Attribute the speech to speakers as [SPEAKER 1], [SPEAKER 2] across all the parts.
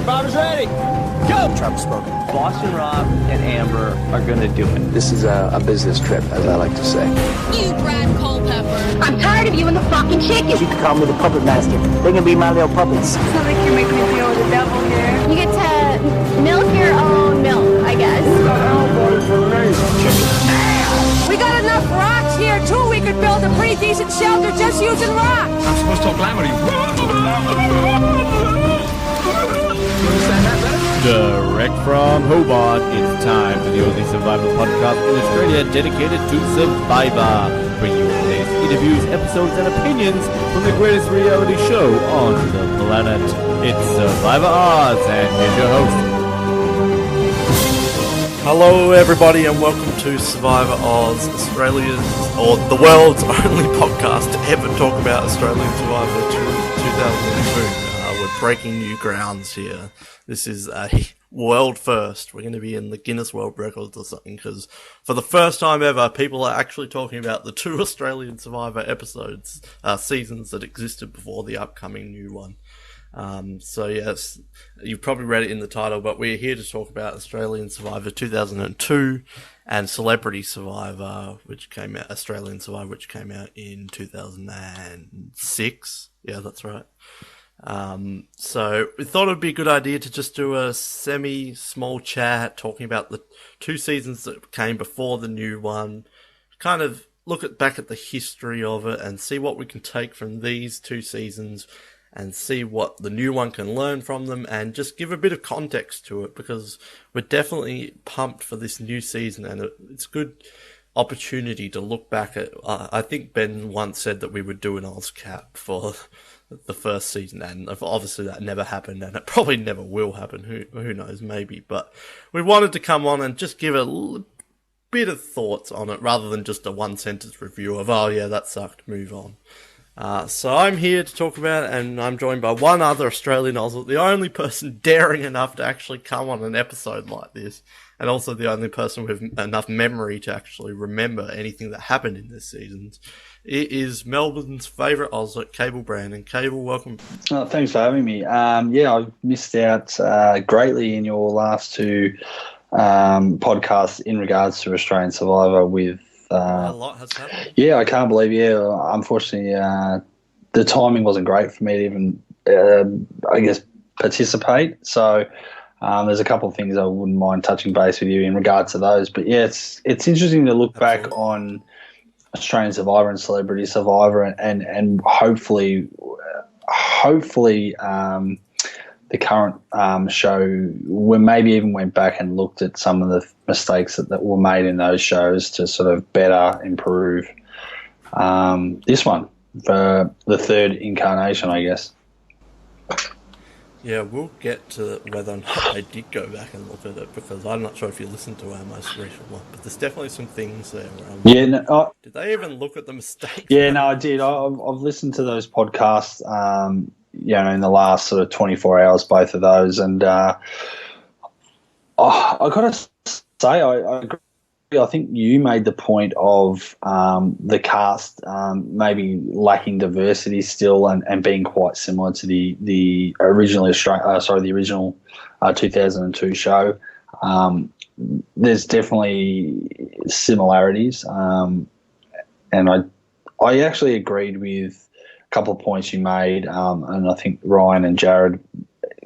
[SPEAKER 1] Survivor's ready. Go!
[SPEAKER 2] Travis spoken.
[SPEAKER 3] Boston Rob and Amber are gonna do it.
[SPEAKER 2] This is a business trip, as I like to say.
[SPEAKER 4] You Brad Culpepper.
[SPEAKER 5] I'm tired of you and the fucking chicken.
[SPEAKER 6] You can call me the puppet master. They can be my little puppets.
[SPEAKER 7] It's not like you're making me deal with the devil here.
[SPEAKER 5] You get to milk your own milk, I guess.
[SPEAKER 7] We got enough rocks here, too. We could build a pretty decent shelter just using rocks.
[SPEAKER 1] I'm supposed to talk loud.
[SPEAKER 8] Direct from Hobart, it's time for the only Survivor podcast in Australia dedicated to Survivor. Bringing you the latest interviews, episodes, and opinions from the greatest reality show on the planet. It's Survivor Oz, and here's your host.
[SPEAKER 9] Hello everybody and welcome to Survivor Oz, Australia's, or the world's only podcast to ever talk about Australian Survivor 2002. We're breaking new grounds here. This is a world first. We're going to be in the Guinness World Records or something, because for the first time ever, people are actually talking about the two Australian Survivor seasons that existed before the upcoming new one. So yes, you've probably read it in the title, but we're here to talk about Australian Survivor 2002 and Celebrity Survivor, Australian Survivor, which came out in 2006. Yeah, that's right. So we thought it'd be a good idea to just do a semi-small chat talking about the two seasons that came before the new one, kind of look back at the history of it and see what we can take from these two seasons and see what the new one can learn from them, and just give a bit of context to it, because we're definitely pumped for this new season, and it's a good opportunity to look back at. I think Ben once said that we would do an Ozcap for the first season, and obviously that never happened, and it probably never will happen. Who knows, maybe. But we wanted to come on and just give a bit of thoughts on it, rather than just a one-sentence review of, oh yeah, that sucked, move on. So I'm here to talk about it, and I'm joined by one other Australian Oz, the only person daring enough to actually come on an episode like this, and also the only person with enough memory to actually remember anything that happened in this season. It is Melbourne's favourite Oz, Cable Brandon. Cable, welcome.
[SPEAKER 10] Oh, thanks for having me. Yeah, I missed out greatly in your last two podcasts in regards to Australian Survivor with...
[SPEAKER 9] a lot has happened.
[SPEAKER 10] Yeah, I can't believe, unfortunately, the timing wasn't great for me to even, participate. So there's a couple of things I wouldn't mind touching base with you in regards to those. But yeah, it's interesting to look back on Australian Survivor and Celebrity Survivor, and hopefully the current show, we maybe even went back and looked at some of the mistakes that were made in those shows to sort of better improve this one for the third incarnation, I guess.
[SPEAKER 9] Yeah, we'll get to whether or not I did go back and look at it, because I'm not sure if you listened to our most recent one, but there's definitely some things there. Did they even look at the mistakes?
[SPEAKER 10] Yeah, no, I did. I've listened to those podcasts, in the last sort of 24 hours, both of those, and I got to say, I agree. I think you made the point of the cast maybe lacking diversity still, and being quite similar to the original 2002 show. There's definitely similarities, and I actually agreed with a couple of points you made, and I think Ryan and Jared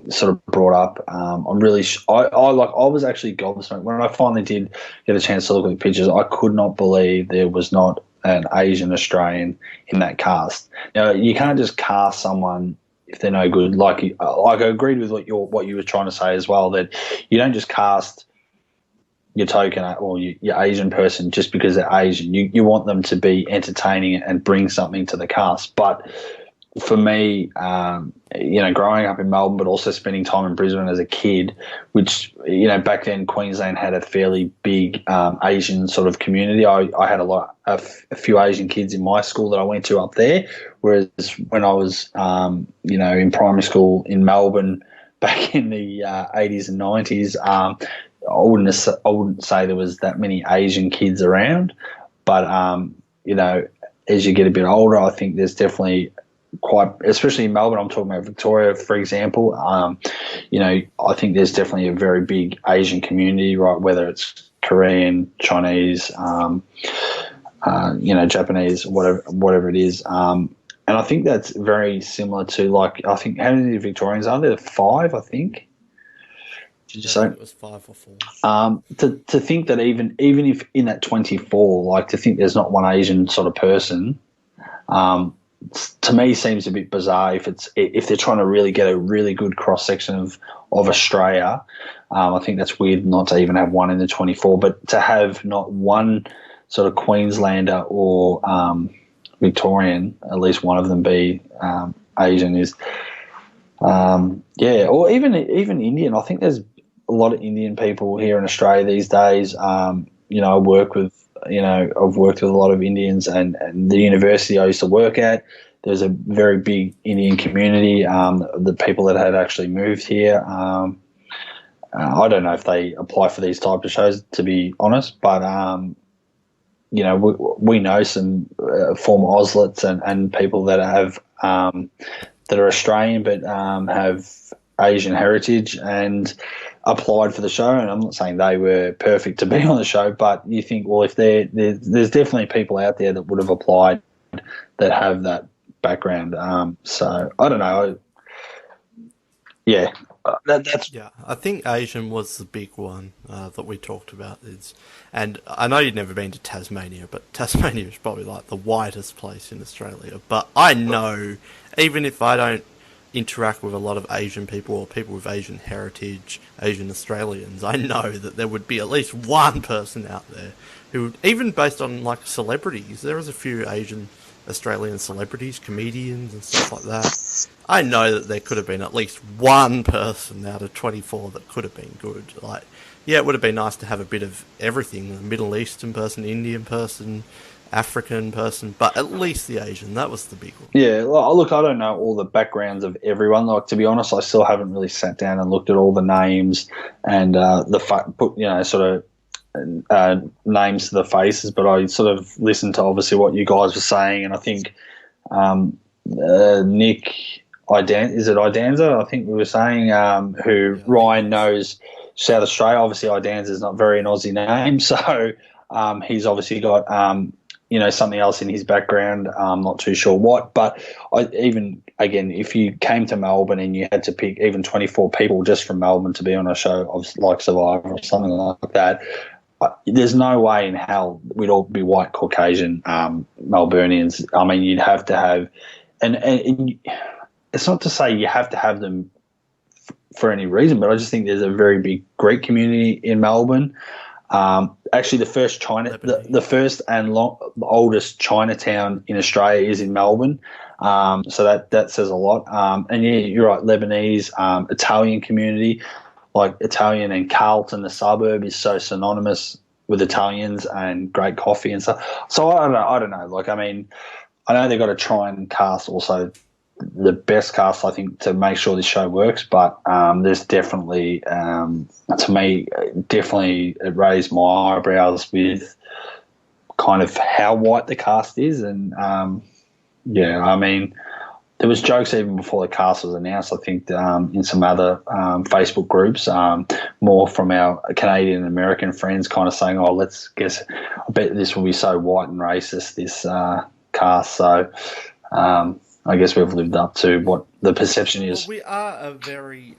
[SPEAKER 10] sort of brought up. I was actually gobsmacked when I finally did get a chance to look at the pictures. I could not believe there was not an Asian Australian in that cast. Now, you can't just cast someone if they're no good. Like I agreed with what you were trying to say as well, that you don't just cast your token or your Asian person just because they're Asian. You want them to be entertaining and bring something to the cast. But for me, growing up in Melbourne, but also spending time in Brisbane as a kid, which, back then Queensland had a fairly big Asian sort of community. I had a few Asian kids in my school that I went to up there, whereas when I was, in primary school in Melbourne back in the 80s and 90s, I wouldn't say there was that many Asian kids around. But, as you get a bit older, I think there's definitely quite, especially in Melbourne, I'm talking about Victoria, for example, I think there's definitely a very big Asian community, right? Whether it's Korean, Chinese, Japanese, whatever it is. And I think that's very similar to, like, I think, how many Victorians are there? 5, I think. Did you say?
[SPEAKER 9] It was 5 or 4.
[SPEAKER 10] To think that even if in that 24, like, to think there's not one Asian sort of person, to me seems a bit bizarre. If they're trying to really get a really good cross section of Australia, I think that's weird not to even have one in the 24. But to have not one sort of Queenslander or Victorian, at least one of them be Asian is, or even Indian. I think there's a lot of Indian people here in Australia these days. I've worked with a lot of Indians, and the university I used to work at, there's a very big Indian community. The people that had actually moved here, I don't know if they apply for these type of shows, to be honest, but we know some former Auslets and people that have that are Australian but have Asian heritage and applied for the show. And I'm not saying they were perfect to be on the show, but you think, well, if there's definitely people out there that would have applied that have that background. So I don't know.
[SPEAKER 9] I think Asian was the big one that we talked about. And I know you've never been to Tasmania, but Tasmania is probably like the whitest place in Australia. But I know, even if I don't interact with a lot of Asian people or people with Asian heritage, Asian Australians, I know that there would be at least one person out there who, even based on like celebrities, there was a few Asian Australian celebrities, comedians and stuff like that. I know that there could have been at least one person out of 24 that could have been good. Like, yeah, it would have been nice to have a bit of everything, a Middle Eastern person, Indian person, African person, but at least the Asian, that was the big one.
[SPEAKER 10] Yeah, look, I don't know all the backgrounds of everyone. Like, to be honest, I still haven't really sat down and looked at all the names and names to the faces, but I sort of listened to obviously what you guys were saying, and I think Nick Idanza, I think we were saying, who Ryan knows South Australia. Obviously, Idanza is not very an Aussie name, so he's obviously got something else in his background. I'm not too sure what, but if you came to Melbourne and you had to pick even 24 people just from Melbourne to be on a show of like Survivor or something like that, there's no way in hell we'd all be white Caucasian Melburnians. I mean, you'd have to have, and it's not to say you have to have them for any reason, but I just think there's a very big Greek community in Melbourne. Actually, the first and oldest Chinatown in Australia is in Melbourne. So that says a lot. And yeah, you're right, Lebanese, Italian community, like Italian and Carlton, the suburb, is so synonymous with Italians and great coffee and stuff. So I don't know. Like, I mean, I know they've got to try and cast also the best cast, I think, to make sure this show works. But there's definitely, to me, it raised my eyebrows with kind of how white the cast is. And, I mean, there was jokes even before the cast was announced, I think, in some other Facebook groups, more from our Canadian and American friends kind of saying, oh, I bet this will be so white and racist, this cast. So I guess we've lived up to what the perception is.
[SPEAKER 9] Well, we are a very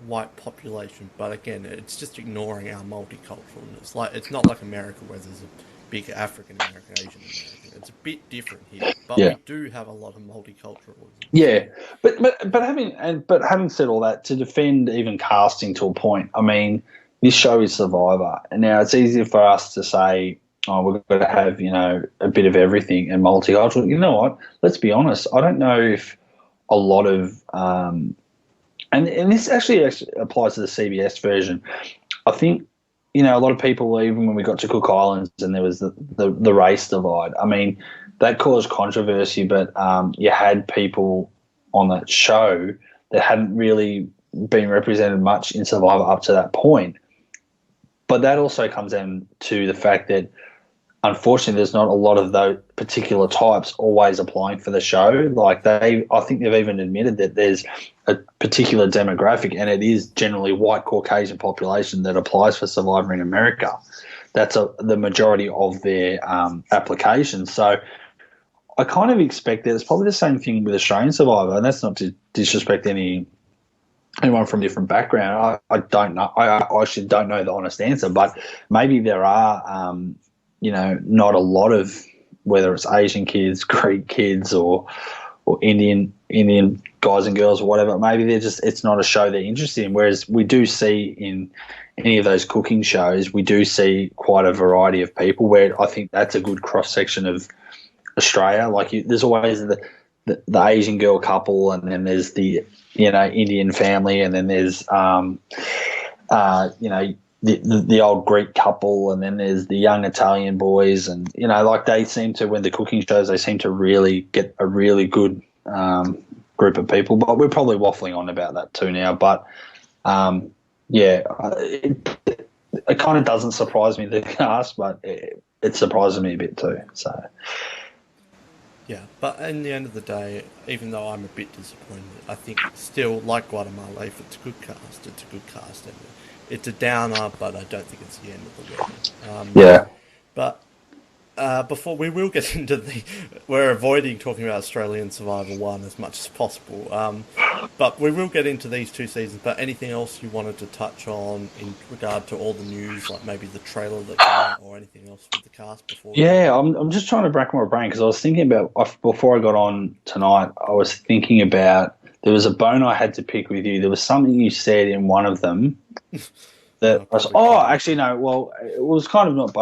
[SPEAKER 9] white population, but again, it's just ignoring our multiculturalness. Like, it's not like America where there's a big African American, Asian American. It's a bit different here, but we do have a lot of multiculturalism. Yeah,
[SPEAKER 10] but having said all that, to defend even casting to a point, I mean, this show is Survivor, and now it's easy for us to say, oh, we've got to have, a bit of everything and multicultural. You know what? Let's be honest. I don't know if a lot of and this actually applies to the CBS version. I think, a lot of people, even when we got to Cook Islands and there was the race divide, I mean, that caused controversy, but you had people on that show that hadn't really been represented much in Survivor up to that point. But that also comes down to the fact that unfortunately, there's not a lot of those particular types always applying for the show. Like I think they've even admitted that there's a particular demographic, and it is generally white Caucasian population that applies for Survivor in America. That's the majority of their applications. So I kind of expect that it's probably the same thing with Australian Survivor, and that's not to disrespect anyone from different background. I don't know. I actually don't know the honest answer, but maybe there are, not a lot of, whether it's Asian kids, Greek kids, or Indian guys and girls or whatever. Maybe it's not a show they're interested in. Whereas we do see in any of those cooking shows, we do see quite a variety of people. Where I think that's a good cross section of Australia. Like there's always the Asian girl couple, and then there's the Indian family, and then there's the old Greek couple, and then there's the young Italian boys, and like they seem to, when the cooking shows, they seem to really get a really good group of people. But we're probably waffling on about that too now. But it kind of doesn't surprise me, the cast, but it surprises me a bit too. So.
[SPEAKER 9] Yeah, but in the end of the day, even though I'm a bit disappointed, I think still, like Guatemala, if it's a good cast, it's a good cast. And it's a downer, but I don't think it's the end of the world.
[SPEAKER 10] Yeah.
[SPEAKER 9] But before we will get into we're avoiding talking about Australian Survivor 1 as much as possible. But we will get into these 2 seasons. But anything else you wanted to touch on in regard to all the news, like maybe the trailer that came out or anything else with the cast before?
[SPEAKER 10] Yeah, I'm just trying to rack my brain because I was thinking about, before I got on tonight, I was thinking about, there was a bone I had to pick with you. There was something you said in one of them that I was, actually no, well, it was kind of not,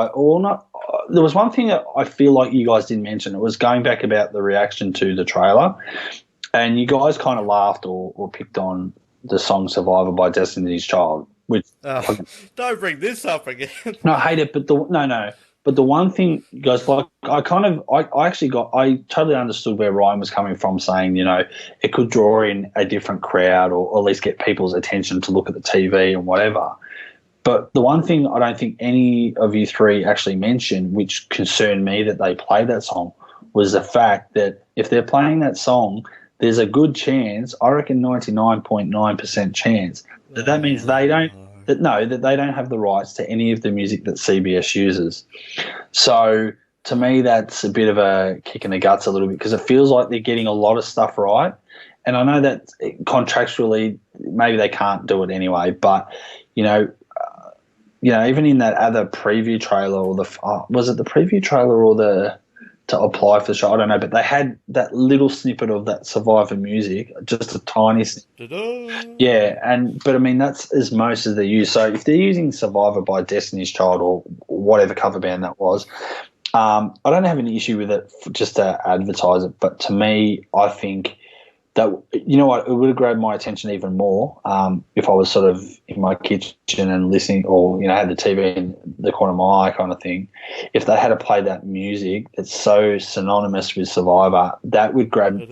[SPEAKER 10] there was one thing that I feel like you guys didn't mention. It was going back about the reaction to the trailer, and you guys kind of laughed or picked on the song Survivor by Destiny's Child, which
[SPEAKER 9] don't bring this up again.
[SPEAKER 10] No, I hate it, but but the one thing, guys, like I totally understood where Ryan was coming from, saying, it could draw in a different crowd or at least get people's attention to look at the TV and whatever. But the one thing I don't think any of you three actually mentioned, which concerned me that they played that song, was the fact that if they're playing that song, there's a good chance, I reckon 99.9% chance, that means they don't have the rights to any of the music that CBS uses. So to me, that's a bit of a kick in the guts a little bit, because it feels like they're getting a lot of stuff right. And I know that contractually maybe they can't do it anyway, but, even in that other preview trailer, or was it the preview trailer or to apply for the show? I don't know, but they had that little snippet of that Survivor music, just a tiny snippet. Yeah, but I mean, that's as most as they use. So if they're using Survivor by Destiny's Child or whatever cover band that was, I don't have any issue with it just to advertise it. But to me, I think that, it would have grabbed my attention even more if I was sort of in my kitchen and listening, or, had the TV in the corner of my eye kind of thing. If they had to play that music that's so synonymous with Survivor, that would grab me.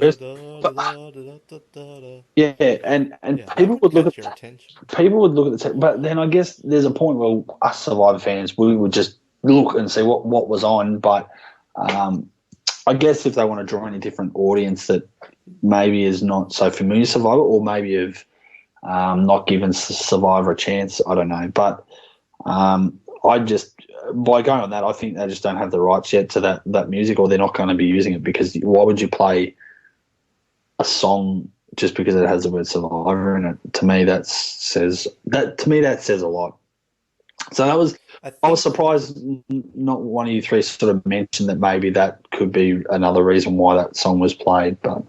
[SPEAKER 10] Yeah, and people would look at the but then I guess there's a point where us Survivor fans, we would just look and see what was on. But I guess if they want to draw in a different audience that maybe is not so familiar with Survivor, or maybe have not given Survivor a chance, I don't know. But I just, by going on that, I think they just don't have the rights yet to that music, or they're not going to be using it, because why would you play a song just because it has the word Survivor in it? To me, that says a lot. So that was, I was surprised not one of you three sort of mentioned that maybe that could be another reason why that song was played. But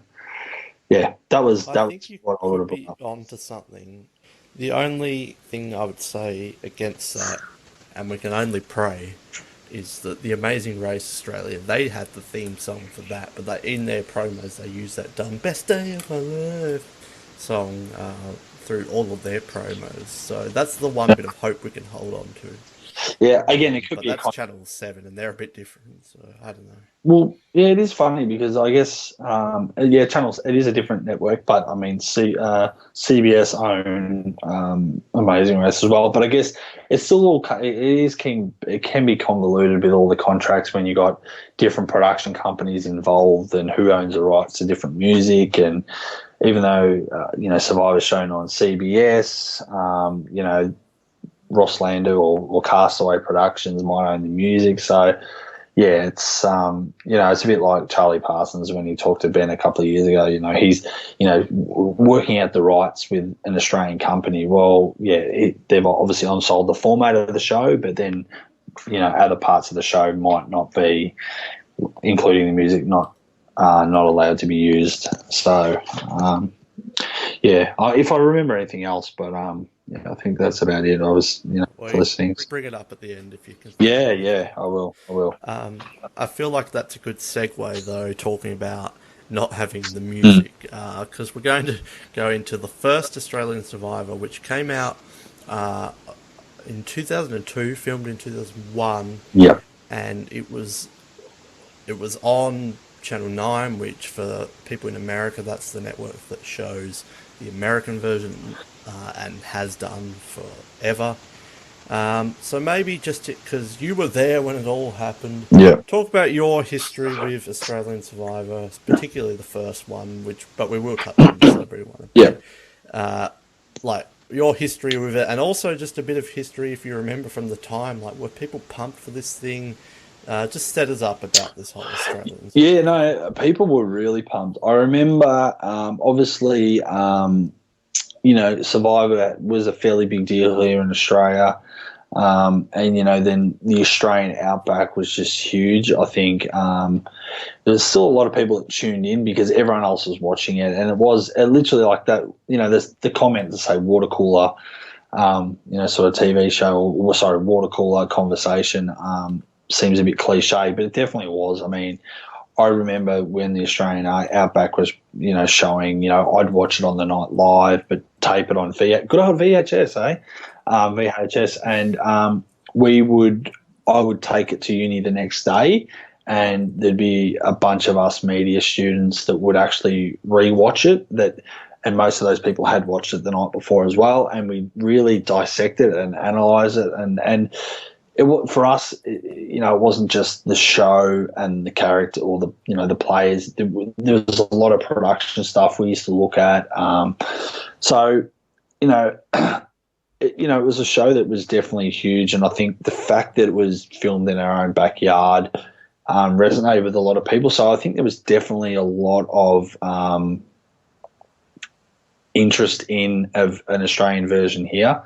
[SPEAKER 10] yeah, I think you
[SPEAKER 9] what I would have be onto something. The only thing I would say against that, and we can only pray, is that the Amazing Race Australia, they had the theme song for that, but in their promos they use that "Done Best Day of My Life" song through all of their promos. So that's the one bit of hope we can hold on to.
[SPEAKER 10] Yeah, again, it could
[SPEAKER 9] But
[SPEAKER 10] be.
[SPEAKER 9] that's Channel 7, and they're a bit different, so I don't know.
[SPEAKER 10] Well, yeah, it is funny because I guess, channels. It is a different network, but I mean, CBS own Amazing Race as well. But I guess it's still all. It can be convoluted with all the contracts when you got different production companies involved and who owns the rights to different music. And even though Survivor's shown on CBS, Ross Landau or Castaway Productions might own the music, so. Yeah, it's it's a bit like Charlie Parsons when he talked to Ben a couple of years ago. He's working out the rights with an Australian company. Well, yeah, they've obviously unsold the format of the show, but then other parts of the show might not be, including the music, not allowed to be used. So if I remember anything else, but I think that's about it. I was, for listening.
[SPEAKER 9] Bring it up at the end if you can.
[SPEAKER 10] Yeah, I will.
[SPEAKER 9] I feel like that's a good segue, though, talking about not having the music, because we're going to go into the first Australian Survivor, which came out in 2002, filmed in 2001.
[SPEAKER 10] Yeah,
[SPEAKER 9] and it was on Channel 9, which for people in America, that's the network that shows the American version. And has done forever. So maybe just because you were there when it all happened, talk about your history with Australian Survivor, particularly the first one, but we will touch on the celebrity one. Like your history with it, and also just a bit of history, if you remember from the time, like were people pumped for this thing? Just set us up about this whole Australian.
[SPEAKER 10] Yeah, no, people were really pumped. I remember, obviously. Survivor was a fairly big deal here in Australia. And then the Australian Outback was just huge. I think there's still a lot of people that tuned in because everyone else was watching it. And it was literally like that, there's the comment to say water cooler, sort of TV show, water cooler conversation seems a bit cliche, but it definitely was. I mean, I remember when the Australian Outback was, showing, I'd watch it on the night live, but tape it on good old VHS, VHS. And I would take it to uni the next day, and there'd be a bunch of us media students that would actually rewatch it, and most of those people had watched it the night before as well, and we really dissect it and analyze it, and for us, it wasn't just the show and the character or the players. There was a lot of production stuff we used to look at. It was a show that was definitely huge, and I think the fact that it was filmed in our own backyard resonated with a lot of people. So I think there was definitely a lot of interest in an Australian version here.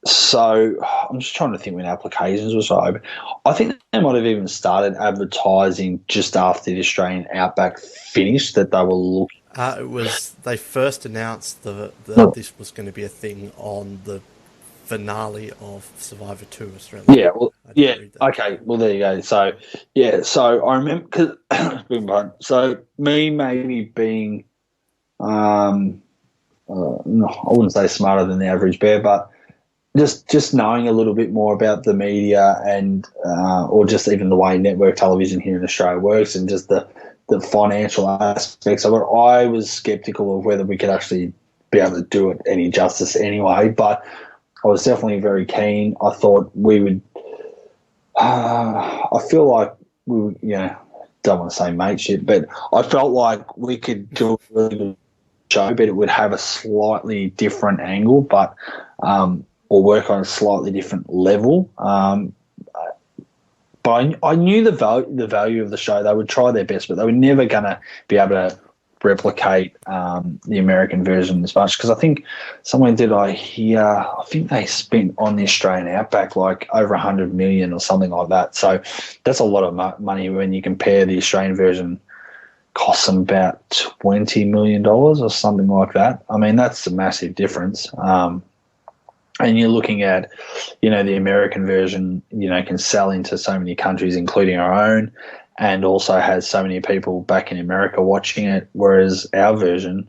[SPEAKER 10] So I'm just trying to think when applications were open. I think they might have even started advertising just after the Australian Outback finished that they were looking.
[SPEAKER 9] They first announced that this was going to be a thing on the finale of Survivor 2 Australia.
[SPEAKER 10] Yeah, well, yeah, okay, well, there you go. So, yeah, so I remember, so me maybe being, no, I wouldn't say smarter than the average bear, but just knowing a little bit more about the media and or just even the way network television here in Australia works and just the financial aspects of it, I was skeptical of whether we could actually be able to do it any justice anyway, but I was definitely very keen. I thought we would I feel like we would, don't want to say mateship, but I felt like we could do a really good show, but it would have a slightly different angle, but or work on a slightly different level. But I knew the value of the show. They would try their best, but they were never going to be able to replicate the American version as much. Because I think somewhere did I hear, I think they spent on the Australian Outback like over $100 million or something like that. So that's a lot of money when you compare the Australian version costs them about $20 million or something like that. I mean, that's a massive difference. And you're looking at, the American version, can sell into so many countries, including our own, and also has so many people back in America watching it, whereas our version,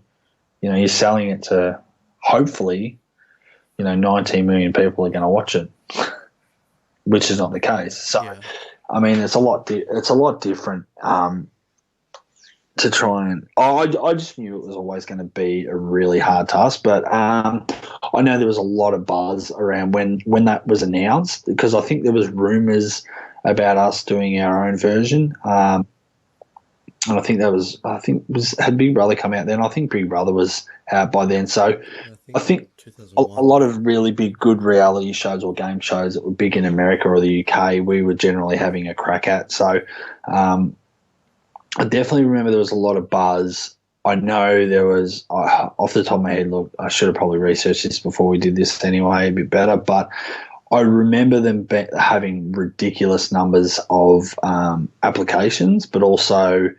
[SPEAKER 10] you're selling it to hopefully, 19 million people are going to watch it, which is not the case. So,
[SPEAKER 9] Yeah.
[SPEAKER 10] I mean, it's a lot different to try and. I just knew it was always going to be a really hard task, but I know there was a lot of buzz around when that was announced, because I think there was rumours about us doing our own version. And I think had Big Brother come out then? I think Big Brother was out by then. So I think a lot of really big, good reality shows or game shows that were big in America or the UK, we were generally having a crack at. So I definitely remember there was a lot of buzz. I know there was, off the top of my head, look, I should have probably researched this before we did this anyway, a bit better, but I remember them having ridiculous numbers of applications, but also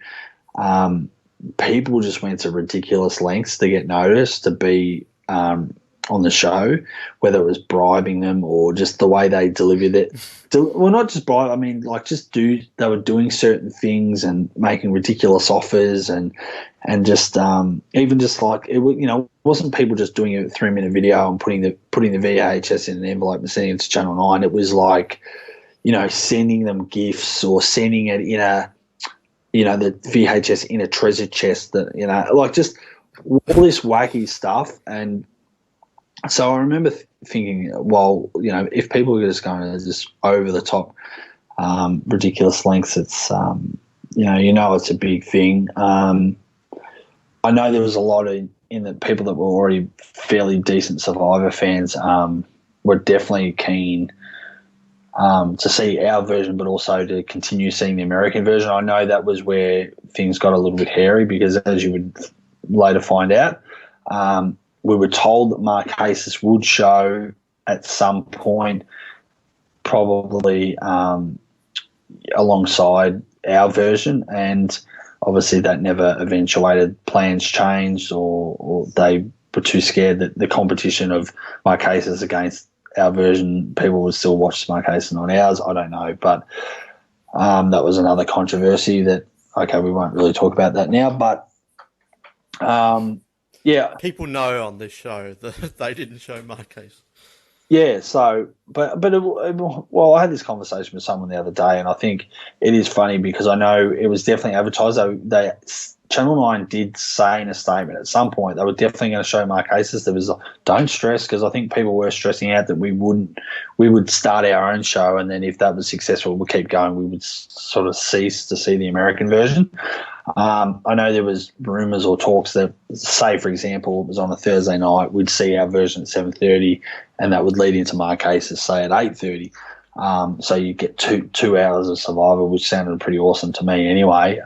[SPEAKER 10] people just went to ridiculous lengths to get noticed, to be on the show, whether it was bribing them or just the way they delivered it. Well, not just bribe, I mean, like they were doing certain things and making ridiculous offers and just even just like it wasn't people just doing a 3-minute video and putting the VHS in an envelope and sending it to Channel 9. It was like, sending them gifts or sending it in the VHS in a treasure chest, that like just all this wacky stuff. And so I remember thinking, well, if people are just going to just over the top, ridiculous lengths, it's it's a big thing. I know there was a lot in the people that were already fairly decent Survivor fans were definitely keen to see our version, but also to continue seeing the American version. I know that was where things got a little bit hairy, because as you would later find out, we were told that Marquesas would show at some point, probably alongside our version, and obviously that never eventuated. Plans changed, or they were too scared that the competition of Marquesas against our version, people would still watch Marquesas on ours. I don't know, but that was another controversy that, okay, we won't really talk about that now, but yeah.
[SPEAKER 9] People know on this show that they didn't show my case.
[SPEAKER 10] Yeah, so, but I had this conversation with someone the other day, and I think it is funny because I know it was definitely advertised. Channel 9 did say in a statement at some point they were definitely going to show Marquesas. There was don't stress, because I think people were stressing out that we would start our own show, and then if that was successful, we'll keep going. We would sort of cease to see the American version. I know there was rumours or talks that, say for example, it was on a Thursday night, we'd see our version at 7:30, and that would lead into Marquesas, say at 8:30. So you get two hours of Survivor, which sounded pretty awesome to me anyway.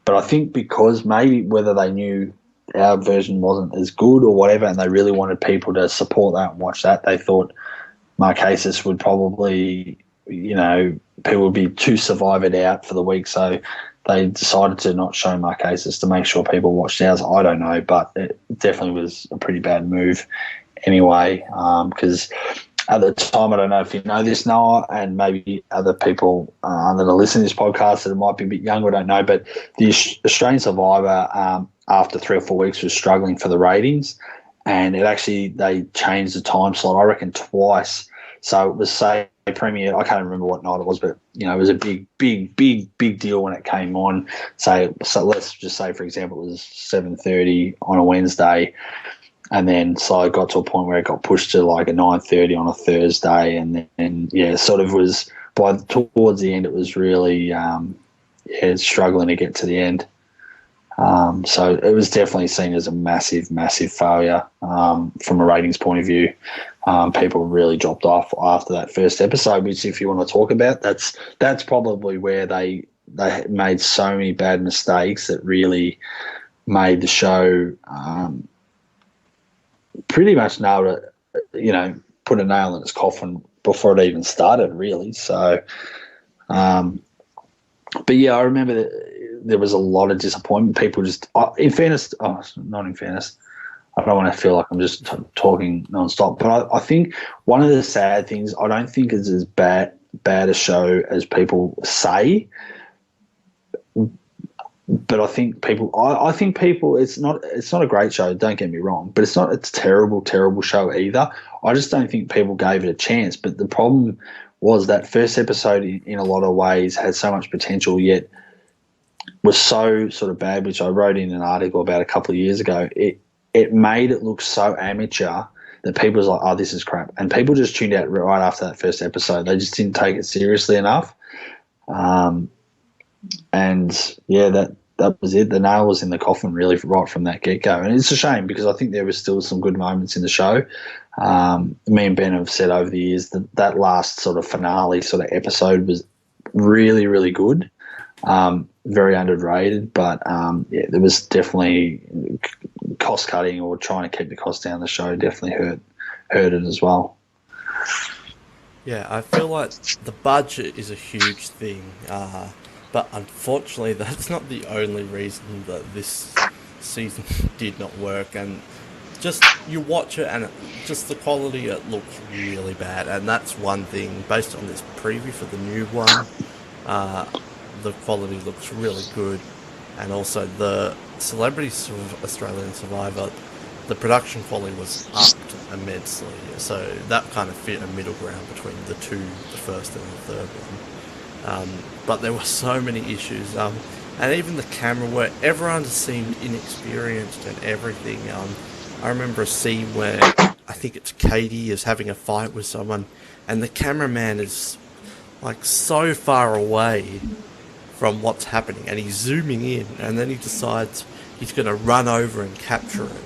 [SPEAKER 10] But I think because maybe whether they knew our version wasn't as good or whatever, and they really wanted people to support that and watch that, they thought Marquesas would probably, people would be too Survivored out for the week. So they decided to not show Marquesas to make sure people watched ours. I don't know, but it definitely was a pretty bad move anyway, because at the time, I don't know if you know this, Noah, and maybe other people that are listening to this podcast that might be a bit younger, I don't know, but the Australian Survivor, after 3 or 4 weeks, was struggling for the ratings, and they changed the time slot, I reckon, twice. So it was, say, premiere, I can't remember what night it was, but, it was a big deal when it came on. So let's just say, for example, it was 7:30 on a Wednesday, and then so it got to a point where it got pushed to like a 9:30 on a Thursday, and then sort of was towards the end. It was really struggling to get to the end. So it was definitely seen as a massive failure from a ratings point of view. People really dropped off after that first episode, which, if you want to talk about, that's probably where they made so many bad mistakes that really made the show. Pretty much nailed it, put a nail in its coffin before it even started, really. So, but yeah, I remember that there was a lot of disappointment. People just, not in fairness, I don't want to feel like I'm just talking nonstop, but I think one of the sad things, I don't think it's as bad a show as people say. but I think people. I think people. It's not a great show. Don't get me wrong, but it's not a terrible show either. I just don't think people gave it a chance. But the problem was that first episode, in a lot of ways, had so much potential, yet was so sort of bad. Which I wrote in an article about a couple of years ago. It made it look so amateur that people was like, "Oh, this is crap," and people just tuned out right after that first episode. They just didn't take it seriously enough. And yeah, that was it. The nail was in the coffin, really, right from that get-go. And it's a shame because I think there was still some good moments in the show. Me and Ben have said over the years that last sort of finale sort of episode was really, really good. Very underrated, but yeah, there was definitely cost cutting or trying to keep the cost down. The show definitely hurt it as well.
[SPEAKER 9] Yeah, I feel like the budget is a huge thing, but unfortunately that's not the only reason that this season did not work. And just you watch it and just the quality, it looks really bad. And that's one thing, based on this preview for the new one, the quality looks really good. And also the Celebrity Australian Survivor, the production quality was upped immensely, so that kind of fit a middle ground between the two, the first and the third one. But there were so many issues, and even the camera work, everyone seemed inexperienced and everything. I remember a scene where I think it's Katie is having a fight with someone, and the cameraman is like so far away from what's happening, and he's zooming in, and then he decides he's going to run over and capture it.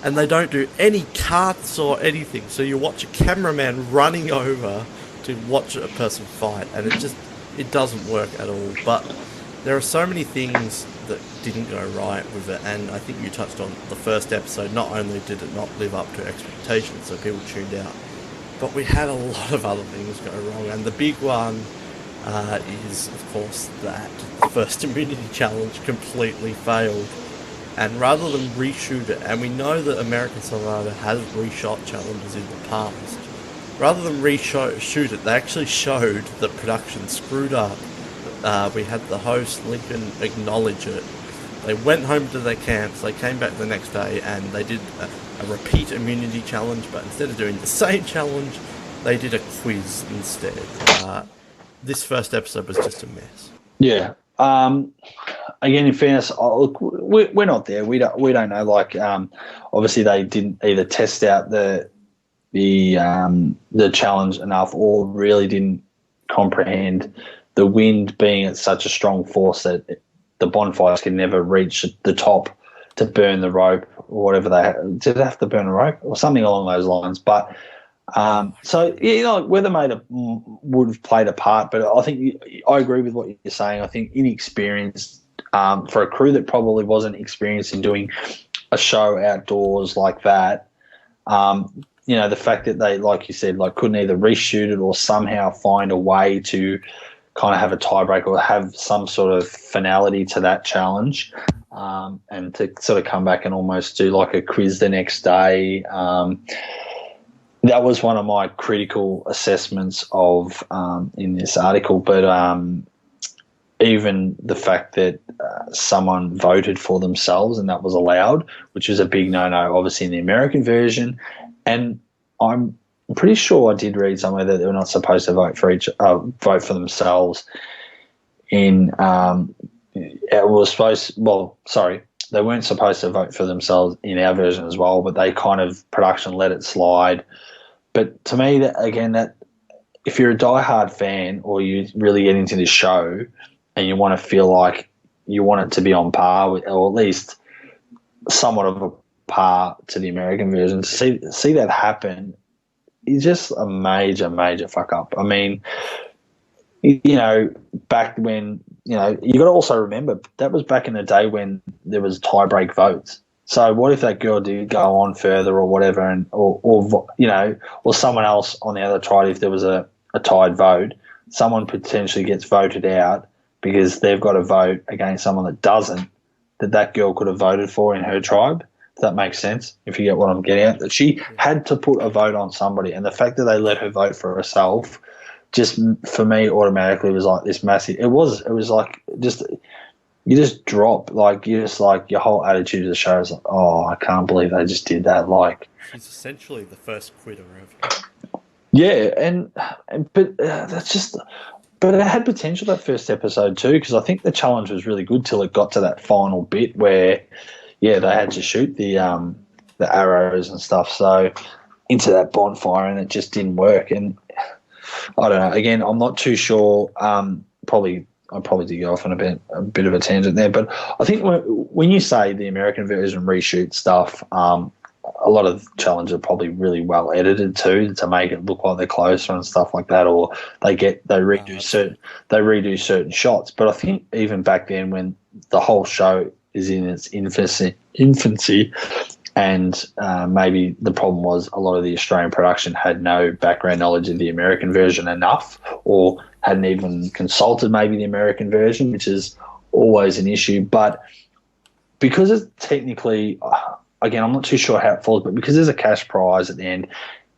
[SPEAKER 9] And they don't do any cuts or anything. So you watch a cameraman running over to watch a person fight, and it doesn't work at all. But there are so many things that didn't go right with it, and I think you touched on the first episode. Not only did it not live up to expectations, so people tuned out, but we had a lot of other things go wrong. And the big one is, of course, that the first immunity challenge completely failed. And rather than reshoot it, and we know that American Survivor has reshot challenges in the past, rather than reshoot it, they actually showed that production screwed up. We had the host, Lincoln, acknowledge it. They went home to their camps, they came back the next day, and they did a repeat immunity challenge, but instead of doing the same challenge, they did a quiz instead. This first episode was just a mess.
[SPEAKER 10] Yeah. Again, in fairness, look, we're not there. We don't know. Like, obviously, they didn't either test out the challenge enough, or really didn't comprehend the wind being at such a strong force that the bonfires can never reach the top to burn the rope or whatever did they have to burn a rope or something along those lines. But so yeah, weather would have played a part, but I think I agree with what you're saying. I think inexperienced for a crew that probably wasn't experienced in doing a show outdoors like that. The fact that they, like you said, couldn't either reshoot it or somehow find a way to kind of have a tiebreak or have some sort of finality to that challenge, and to sort of come back and almost do like a quiz the next day. That was one of my critical assessments of in this article. But even the fact that someone voted for themselves and that was allowed, which was a big no-no, obviously, in the American version. And I'm pretty sure I did read somewhere that they were not supposed to vote for themselves. They weren't supposed to vote for themselves in our version as well, but they kind of, production let it slide. But to me, that if you're a diehard fan or you really get into this show and you want to feel like you want it to be on par with, or at least somewhat of a par to the American version, to see that happen is just a major, major fuck up. I mean, back when, you got to also remember that was back in the day when there was tie-break votes. So what if that girl did go on further or whatever, and or someone else on the other tried, if there was a tied vote, someone potentially gets voted out because they've got to vote against someone that doesn't, that girl could have voted for in her tribe. If that makes sense, if you get what I'm getting at. That she had to put a vote on somebody, and the fact that they let her vote for herself, just for me automatically was like this massive. It was like just you just drop. Like, you just, like, your whole attitude of the show is like, oh, I can't believe they just did that. Like,
[SPEAKER 9] He's essentially the first quitter ever.
[SPEAKER 10] yeah, but that's just. But it had potential, that first episode too, because I think the challenge was really good till it got to that final bit where, yeah, they had to shoot the arrows and stuff. So into that bonfire, and it just didn't work. And I don't know. Again, I'm not too sure. I probably did go off on a bit of a tangent there, but I think when you say the American version reshoot stuff, a lot of challenges are probably really well edited too to make it look like they're closer and stuff like that, or they redo certain shots. But I think even back then, when the whole show is in its infancy, and maybe the problem was a lot of the Australian production had no background knowledge of the American version enough, or hadn't even consulted maybe the American version, which is always an issue. But because it's technically, again, I'm not too sure how it falls, but because there's a cash prize at the end,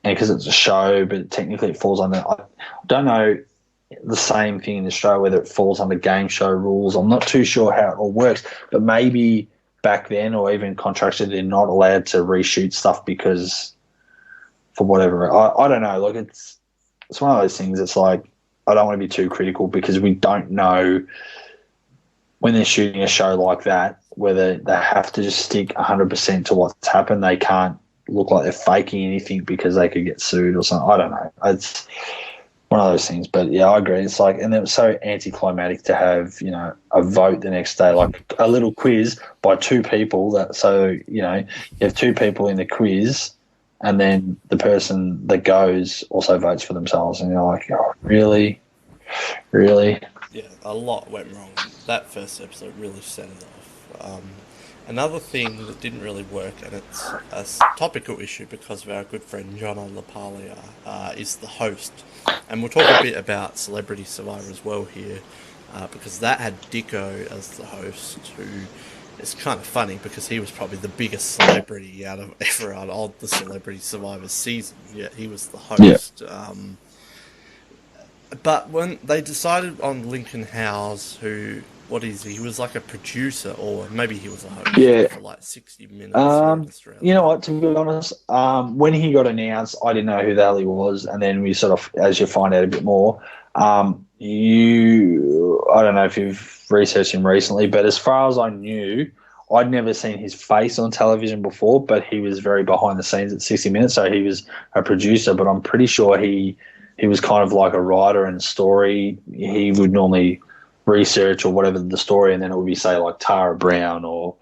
[SPEAKER 10] and because it's a show, but technically it falls under, I don't know the same thing in Australia, whether it falls under game show rules. I'm not too sure how it all works, but maybe back then, or even contractually, they're not allowed to reshoot stuff because, for whatever, I don't know. Like, it's one of those things. It's like, I don't want to be too critical because we don't know when they're shooting a show like that whether they have to just stick 100% to what's happened. They can't look like they're faking anything because they could get sued or something. I don't know. It's one of those things. But yeah, I agree. It's like, and it was so anticlimactic to have, you know, a vote the next day, like a little quiz by two people. You have two people in the quiz, and then the person that goes also votes for themselves, and you're like, oh, really?
[SPEAKER 9] Yeah, a lot went wrong. That first episode really set it off. Another thing that didn't really work, and it's a topical issue because of our good friend John LaPaglia, is the host. And we'll talk a bit about Celebrity Survivor as well here, because that had Dicko as the host, who is kind of funny because he was probably the biggest celebrity out of everyone on the Celebrity Survivor season, yet he was the host. Yeah. But when they decided on Lincoln Howes, he was like a producer, or maybe he was a host for like 60 minutes.
[SPEAKER 10] You know what, to be honest, when he got announced, I didn't know who the hell he was, and then we sort of, as you find out a bit more, I don't know if you've researched him recently, but as far as I knew, I'd never seen his face on television before, but he was very behind the scenes at 60 Minutes, so he was a producer, but I'm pretty sure he was kind of like a writer and story. He would normally research or whatever the story, and then it would be, say, like Tara Brown or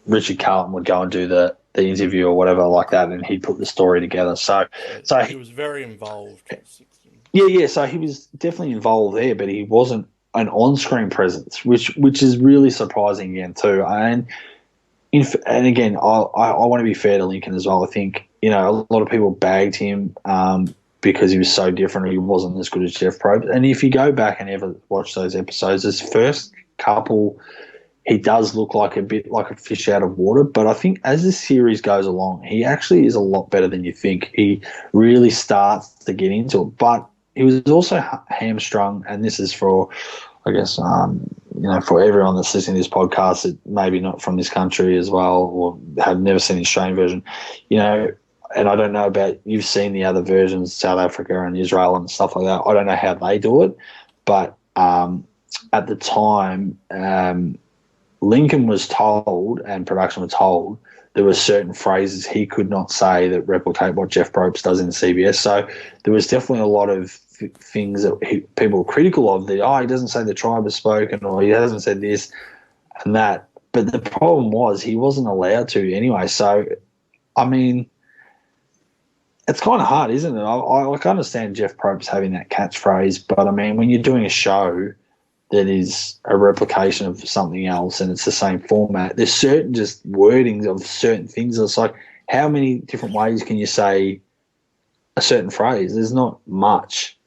[SPEAKER 10] Richard Carlton would go and do the interview or whatever like that, and he'd put the story together. So
[SPEAKER 9] he was very involved.
[SPEAKER 10] Yeah. So he was definitely involved there, but he wasn't an on-screen presence, which is really surprising again too. And again, I want to be fair to Lincoln as well. I think, you know, a lot of people bagged him because he was so different. He wasn't as good as Jeff Probst. And if you go back and ever watch those episodes, his first couple, he does look like a bit like a fish out of water. But I think as the series goes along, he actually is a lot better than you think. He really starts to get into it. But he was also hamstrung, and this is for, I guess, for everyone that's listening to this podcast that maybe not from this country as well, or have never seen the Australian version, you know, and I don't know about, you've seen the other versions, South Africa and Israel and stuff like that. I don't know how they do it, but at the time, Lincoln was told, and production was told, there were certain phrases he could not say that replicate what Jeff Probst does in CBS. So there was definitely a lot of things that people were critical of, that, he doesn't say the tribe has spoken, or he hasn't said this and that. But the problem was he wasn't allowed to anyway. So, I mean, it's kind of hard, isn't it? I can understand Jeff Probst having that catchphrase, but I mean, when you're doing a show that is a replication of something else and it's the same format, there's certain just wordings of certain things. It's like, how many different ways can you say a certain phrase? There's not much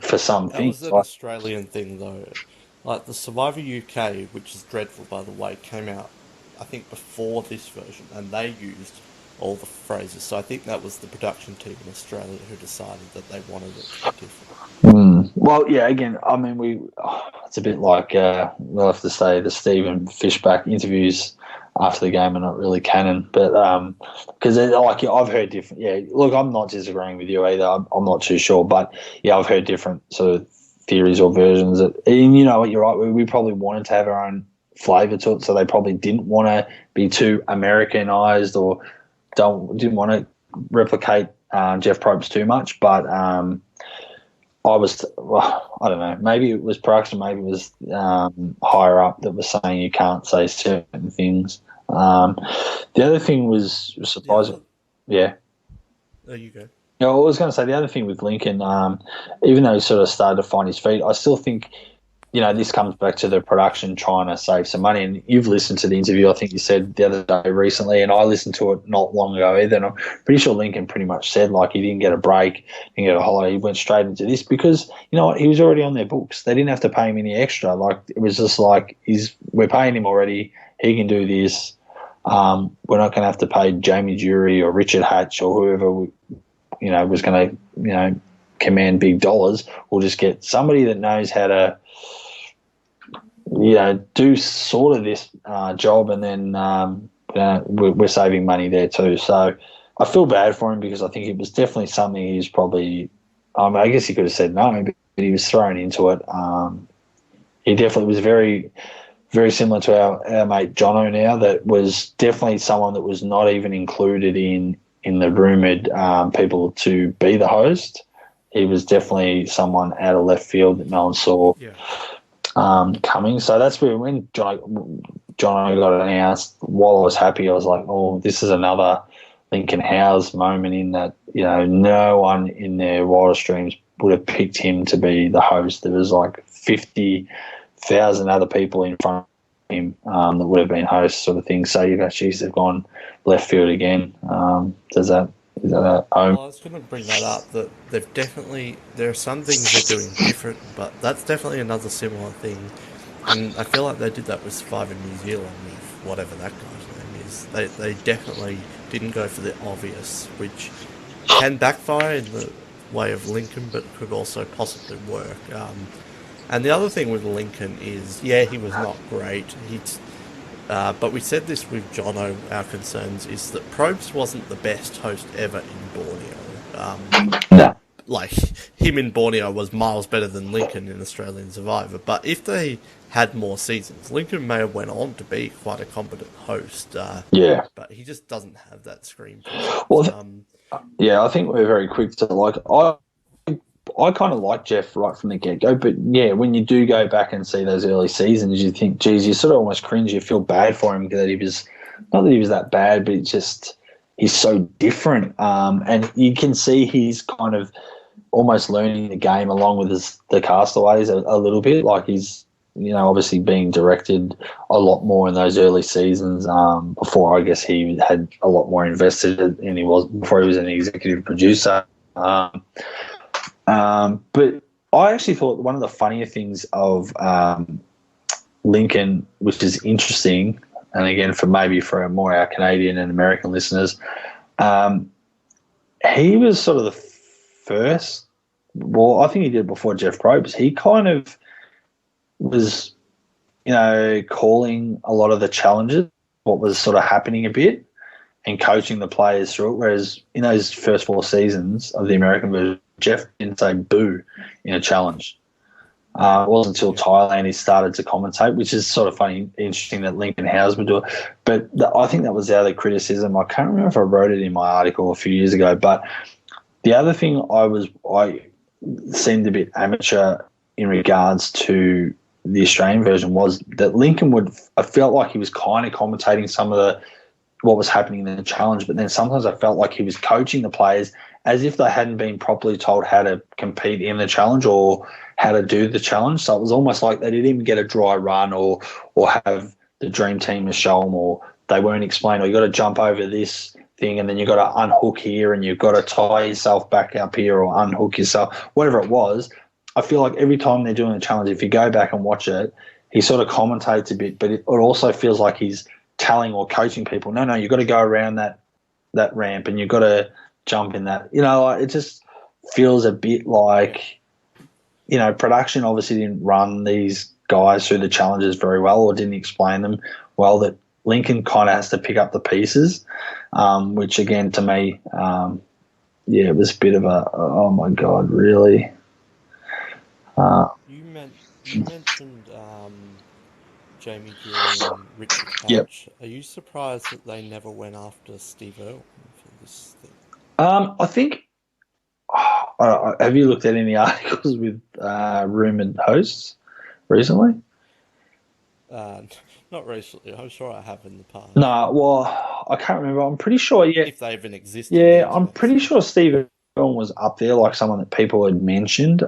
[SPEAKER 10] for some things.
[SPEAKER 9] That was an Australian thing, though. Like the Survivor UK, which is dreadful, by the way, came out, I think, before this version, and they used all the phrases. So I think that was the production team in Australia who decided that they wanted it to be different.
[SPEAKER 10] Well, yeah, again, I mean, it's a bit like we'll have to say the Stephen Fishback interviews after the game are not really canon, but because I've heard different. Yeah, look, I'm not disagreeing with you either. I'm not too sure, but yeah, I've heard different sort of theories or versions. And you know what, you're right. We probably wanted to have our own flavour to it, so they probably didn't want to be too Americanized or didn't want to replicate Jeff Probst too much, but. I don't know, maybe it was production, maybe it was higher up that was saying you can't say certain things. The other thing was surprising. Yeah.
[SPEAKER 9] There you go.
[SPEAKER 10] I was going to say the other thing with Lincoln, even though he sort of started to find his feet, I still think, you know, this comes back to the production trying to save some money. And you've listened to the interview, I think you said the other day recently, and I listened to it not long ago either. And I'm pretty sure Lincoln pretty much said, like, he didn't get a break, didn't get a holiday. He went straight into this because, you know what, he was already on their books. They didn't have to pay him any extra. Like, it was just like, we're paying him already. He can do this. We're not going to have to pay Jamie Jury or Richard Hatch or whoever, was going to, command big dollars. We'll just get somebody that knows how to, do sort of this job, and then we're saving money there too. So I feel bad for him because I think it was definitely something he's probably, I guess he could have said no, but he was thrown into it. He definitely was very, very similar to our mate Jono now, that was definitely someone that was not even included in the rumoured people to be the host. He was definitely someone out of left field that no one saw. Yeah. Coming. So that's where when John got announced, while I was happy, I was like, oh, this is another Lincoln Howes moment in that, no one in their wildest dreams would have picked him to be the host. There was like 50,000 other people in front of him that would have been hosts, sort of thing. So you've actually gone left field again. Is that
[SPEAKER 9] Well, I was going to bring that up, that there are some things they're doing different, but that's definitely another similar thing. And I feel like they did that with Survivor New Zealand with whatever that guy's name is. They definitely didn't go for the obvious, which can backfire in the way of Lincoln, but could also possibly work. And the other thing with Lincoln is, yeah, he was not great. But we said this with Jono, our concerns is that Probst wasn't the best host ever in Borneo.
[SPEAKER 10] No.
[SPEAKER 9] Like, him in Borneo was miles better than Lincoln in Australian Survivor. But if they had more seasons, Lincoln may have went on to be quite a competent host.
[SPEAKER 10] Yeah.
[SPEAKER 9] But he just doesn't have that screen.
[SPEAKER 10] Well, yeah, I think we're very quick to, I kind of like Jeff right from the get-go, but yeah, when you do go back and see those early seasons, you think, geez, you sort of almost cringe. You feel bad for him that he was, not that he was that bad, but he's so different. And you can see he's kind of almost learning the game along with the castaways a little bit. Like he's, obviously being directed a lot more in those early seasons. Before, I guess he had a lot more invested than he was before he was an executive producer. But I actually thought one of the funnier things of Lincoln, which is interesting, and again for more our Canadian and American listeners, he was sort of the first. Well, I think he did it before Jeff Probst. He kind of was, calling a lot of the challenges, what was sort of happening a bit, and coaching the players through it. Whereas in those first 4 seasons of the American version, Jeff didn't say boo in a challenge. It wasn't until Thailand he started to commentate, which is sort of funny, interesting that Lincoln Howes would do it. But I think that was the other criticism. I can't remember if I wrote it in my article a few years ago, but the other thing I seemed a bit amateur in regards to the Australian version was that Lincoln I felt like he was kind of commentating some of what was happening in the challenge, but then sometimes I felt like he was coaching the players as if they hadn't been properly told how to compete in the challenge or how to do the challenge. So it was almost like they didn't even get a dry run or have the dream team to show them, or they weren't explained, or you got to jump over this thing and then you got to unhook here and you've got to tie yourself back up here or unhook yourself, whatever it was. I feel like every time they're doing the challenge, if you go back and watch it, he sort of commentates a bit, but it also feels like he's telling or coaching people, no, you've got to go around that ramp and you've got to jump in that. It just feels a bit like production obviously didn't run these guys through the challenges very well or didn't explain them well, that Lincoln kind of has to pick up the pieces, which again to me, it was a bit of a, oh my God, really?
[SPEAKER 9] You mentioned Jamie Geary and Richard Hatch.
[SPEAKER 10] Yep.
[SPEAKER 9] Are you surprised that they never went after Steve Irwin for this thing?
[SPEAKER 10] I think, have you looked at any articles with rumoured hosts recently?
[SPEAKER 9] Not recently. I'm sure I have in the past.
[SPEAKER 10] No, well, I can't remember. I'm pretty sure,
[SPEAKER 9] If they even existed.
[SPEAKER 10] Yeah, I'm pretty sure Steve Irwin was up there, like someone that people had mentioned.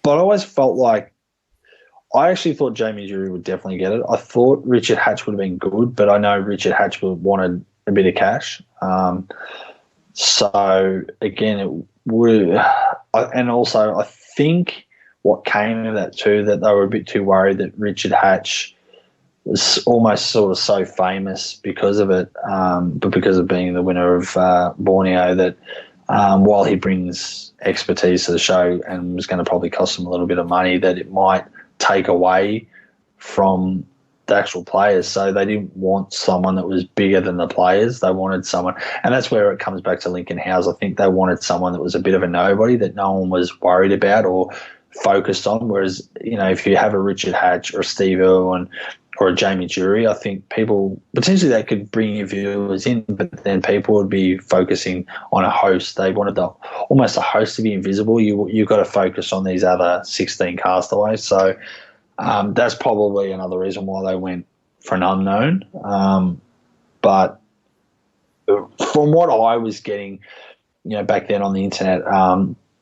[SPEAKER 10] But I always felt like, I actually thought Jamie Geary would definitely get it. I thought Richard Hatch would have been good, but I know Richard Hatch wanted a bit of cash. So, again, it would... And also, I think what came of that too, that they were a bit too worried that Richard Hatch was almost sort of so famous because of it, but because of being the winner of Borneo, that while he brings expertise to the show and was going to probably cost him a little bit of money, that it might take away from the actual players. So they didn't want someone that was bigger than the players. They wanted someone, and that's where it comes back to Lincoln Howes. I think they wanted someone that was a bit of a nobody that no one was worried about or focused on. Whereas, if you have a Richard Hatch or a Steve Irwin or a Jamie Geary, I think people, potentially they could bring your viewers in, but then people would be focusing on a host. They wanted almost a host to be invisible. You've got to focus on these other 16 castaways. So that's probably another reason why they went for an unknown. But from what I was getting, back then on the internet,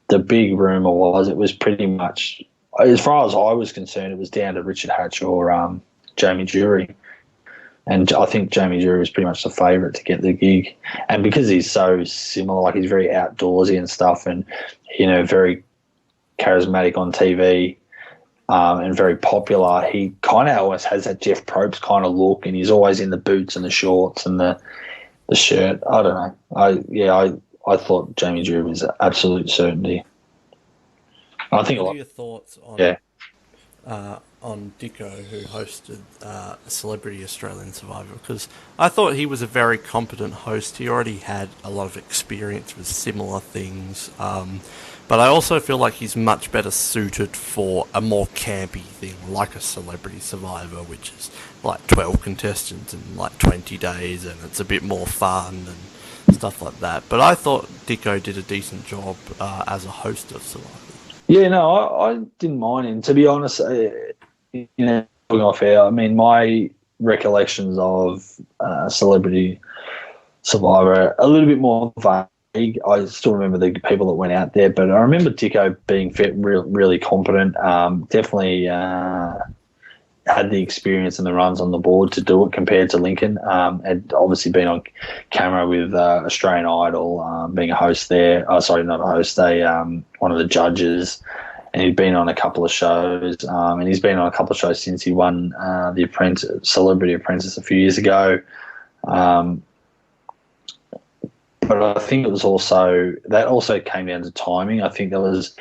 [SPEAKER 10] the big rumour was it was pretty much, as far as I was concerned, it was down to Richard Hatch or Jamie Geary. And I think Jamie Geary was pretty much the favourite to get the gig. And because he's so similar, like he's very outdoorsy and stuff and, very charismatic on TV and very popular, he kind of always has that Jeff Probst kind of look, and he's always in the boots and the shorts and the shirt. I don't know. I thought Jamie Geary was an absolute certainty. I think
[SPEAKER 9] what are your thoughts on Dicko, who hosted Celebrity Australian Survivor? Because I thought he was a very competent host. He already had a lot of experience with similar things. But I also feel like he's much better suited for a more campy thing, like a Celebrity Survivor, which is like 12 contestants in like 20 days, and it's a bit more fun and stuff like that. But I thought Dicko did a decent job as a host of Survivor. Yeah, no,
[SPEAKER 10] I didn't mind him. To be honest, talking off air, I mean, my recollections of Celebrity Survivor are a little bit more vague. I still remember the people that went out there, but I remember Dicko being really competent, definitely had the experience and the runs on the board to do it compared to Lincoln. Had obviously been on camera with Australian Idol, being a host there. Oh, sorry, not a host, one of the judges. And he'd been on a couple of shows, and he's been on a couple of shows since he won the Celebrity Apprentice a few years ago. But I think it was also came down to timing. I think there was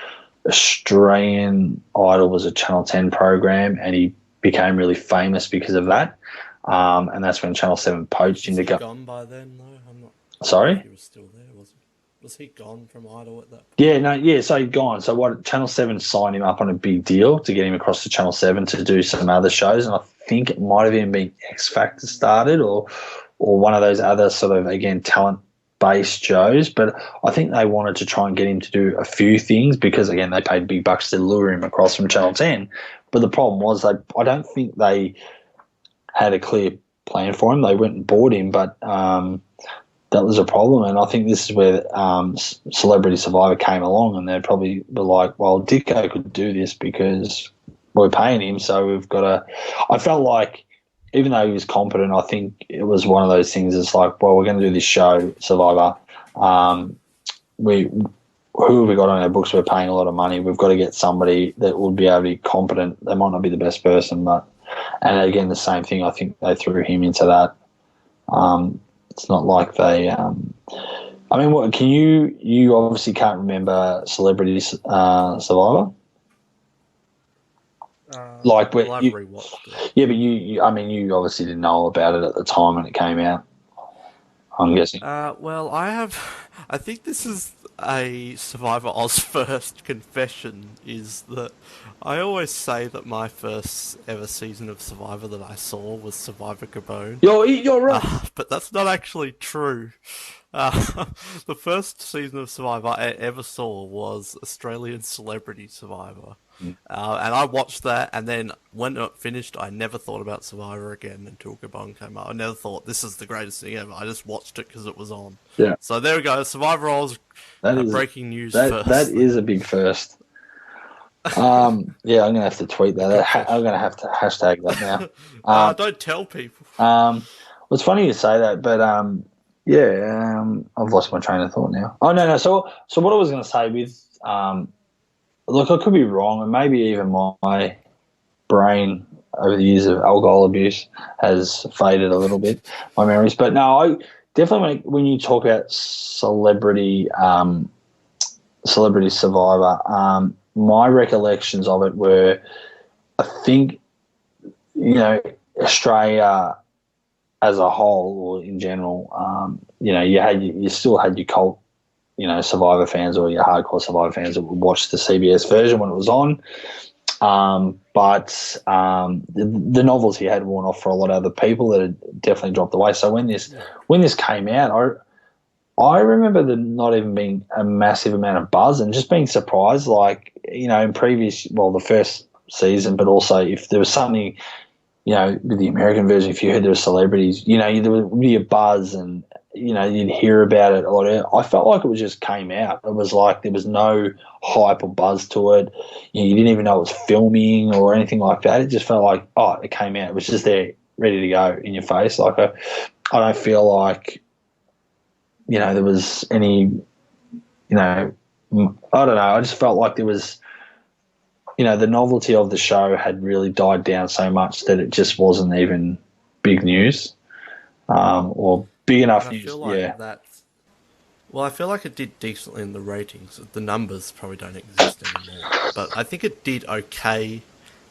[SPEAKER 10] Australian Idol was a Channel 10 program, and he became really famous because of that, and that's when Channel 7 poached him to go.
[SPEAKER 9] Was he gone by then, though? I'm not.
[SPEAKER 10] Sorry,
[SPEAKER 9] he was still there, was he gone from Idol at that point?
[SPEAKER 10] So he'd gone. So what? Channel 7 signed him up on a big deal to get him across to Channel 7 to do some other shows, and I think it might have even been X Factor started or one of those other sort of, again, talent-based shows. But I think they wanted to try and get him to do a few things because, again, they paid big bucks to lure him across from Channel 10. But the problem was I don't think they had a clear plan for him. They went and bought him, but that was a problem. And I think this is where Celebrity Survivor came along, and they probably were like, well, Dicko could do this because we're paying him, so we've got to... I felt like, even though he was competent, I think it was one of those things. It's like, well, we're going to do this show, Survivor. Who have we got on our books? We're paying a lot of money. We've got to get somebody that would be able to be competent. They might not be the best person, but... And again, the same thing, I think they threw him into that. It's not like they I mean, what can you obviously can't remember Celebrity Survivor? Like,
[SPEAKER 9] well, I've rewatched it.
[SPEAKER 10] Yeah, but you you obviously didn't know about it at the time when it came out, I'm guessing.
[SPEAKER 9] Well, I think this is a Survivor Oz first confession, is that I always say that my first ever season of Survivor that I saw was Survivor Gabon.
[SPEAKER 10] You're right.
[SPEAKER 9] But that's not actually true. The first season of Survivor I ever saw was Australian Celebrity Survivor. And I watched that, and then when it finished, I never thought about Survivor again until Gabon came out. I never thought this is the greatest thing ever. I just watched it because it was on.
[SPEAKER 10] Yeah.
[SPEAKER 9] So there we go. Survivor Oz. Breaking news first.
[SPEAKER 10] That is a big first. Yeah, I'm gonna have to tweet that. I'm gonna have to hashtag that now.
[SPEAKER 9] Don't tell people.
[SPEAKER 10] Well, it's funny you say that, but I've lost my train of thought now. Oh no. So what I was gonna say with look, I could be wrong, and maybe even my brain over the years of alcohol abuse has faded a little bit, my memories. But no, I definitely when you talk about Celebrity Survivor, my recollections of it were, I think, Australia as a whole or in general, you still had your cult, Survivor fans or your hardcore Survivor fans that would watch the CBS version when it was on. But the novelty had worn off for a lot of other people that had definitely dropped away. So when this came out, I remember there not even being a massive amount of buzz and just being surprised, like, in the first season, but also if there was something, with the American version, if you heard there were celebrities, there would be a buzz and, you'd hear about it a lot. I felt like it just came out. It was like there was no hype or buzz to it. You didn't even know it was filming or anything like that. It just felt like, it came out. It was just there, ready to go in your face. Like, I don't feel like, there was any, I don't know. I just felt like there was, the novelty of the show had really died down so much that it just wasn't even big news or big enough news.
[SPEAKER 9] I feel like it did decently in the ratings. The numbers probably don't exist anymore. But I think it did okay.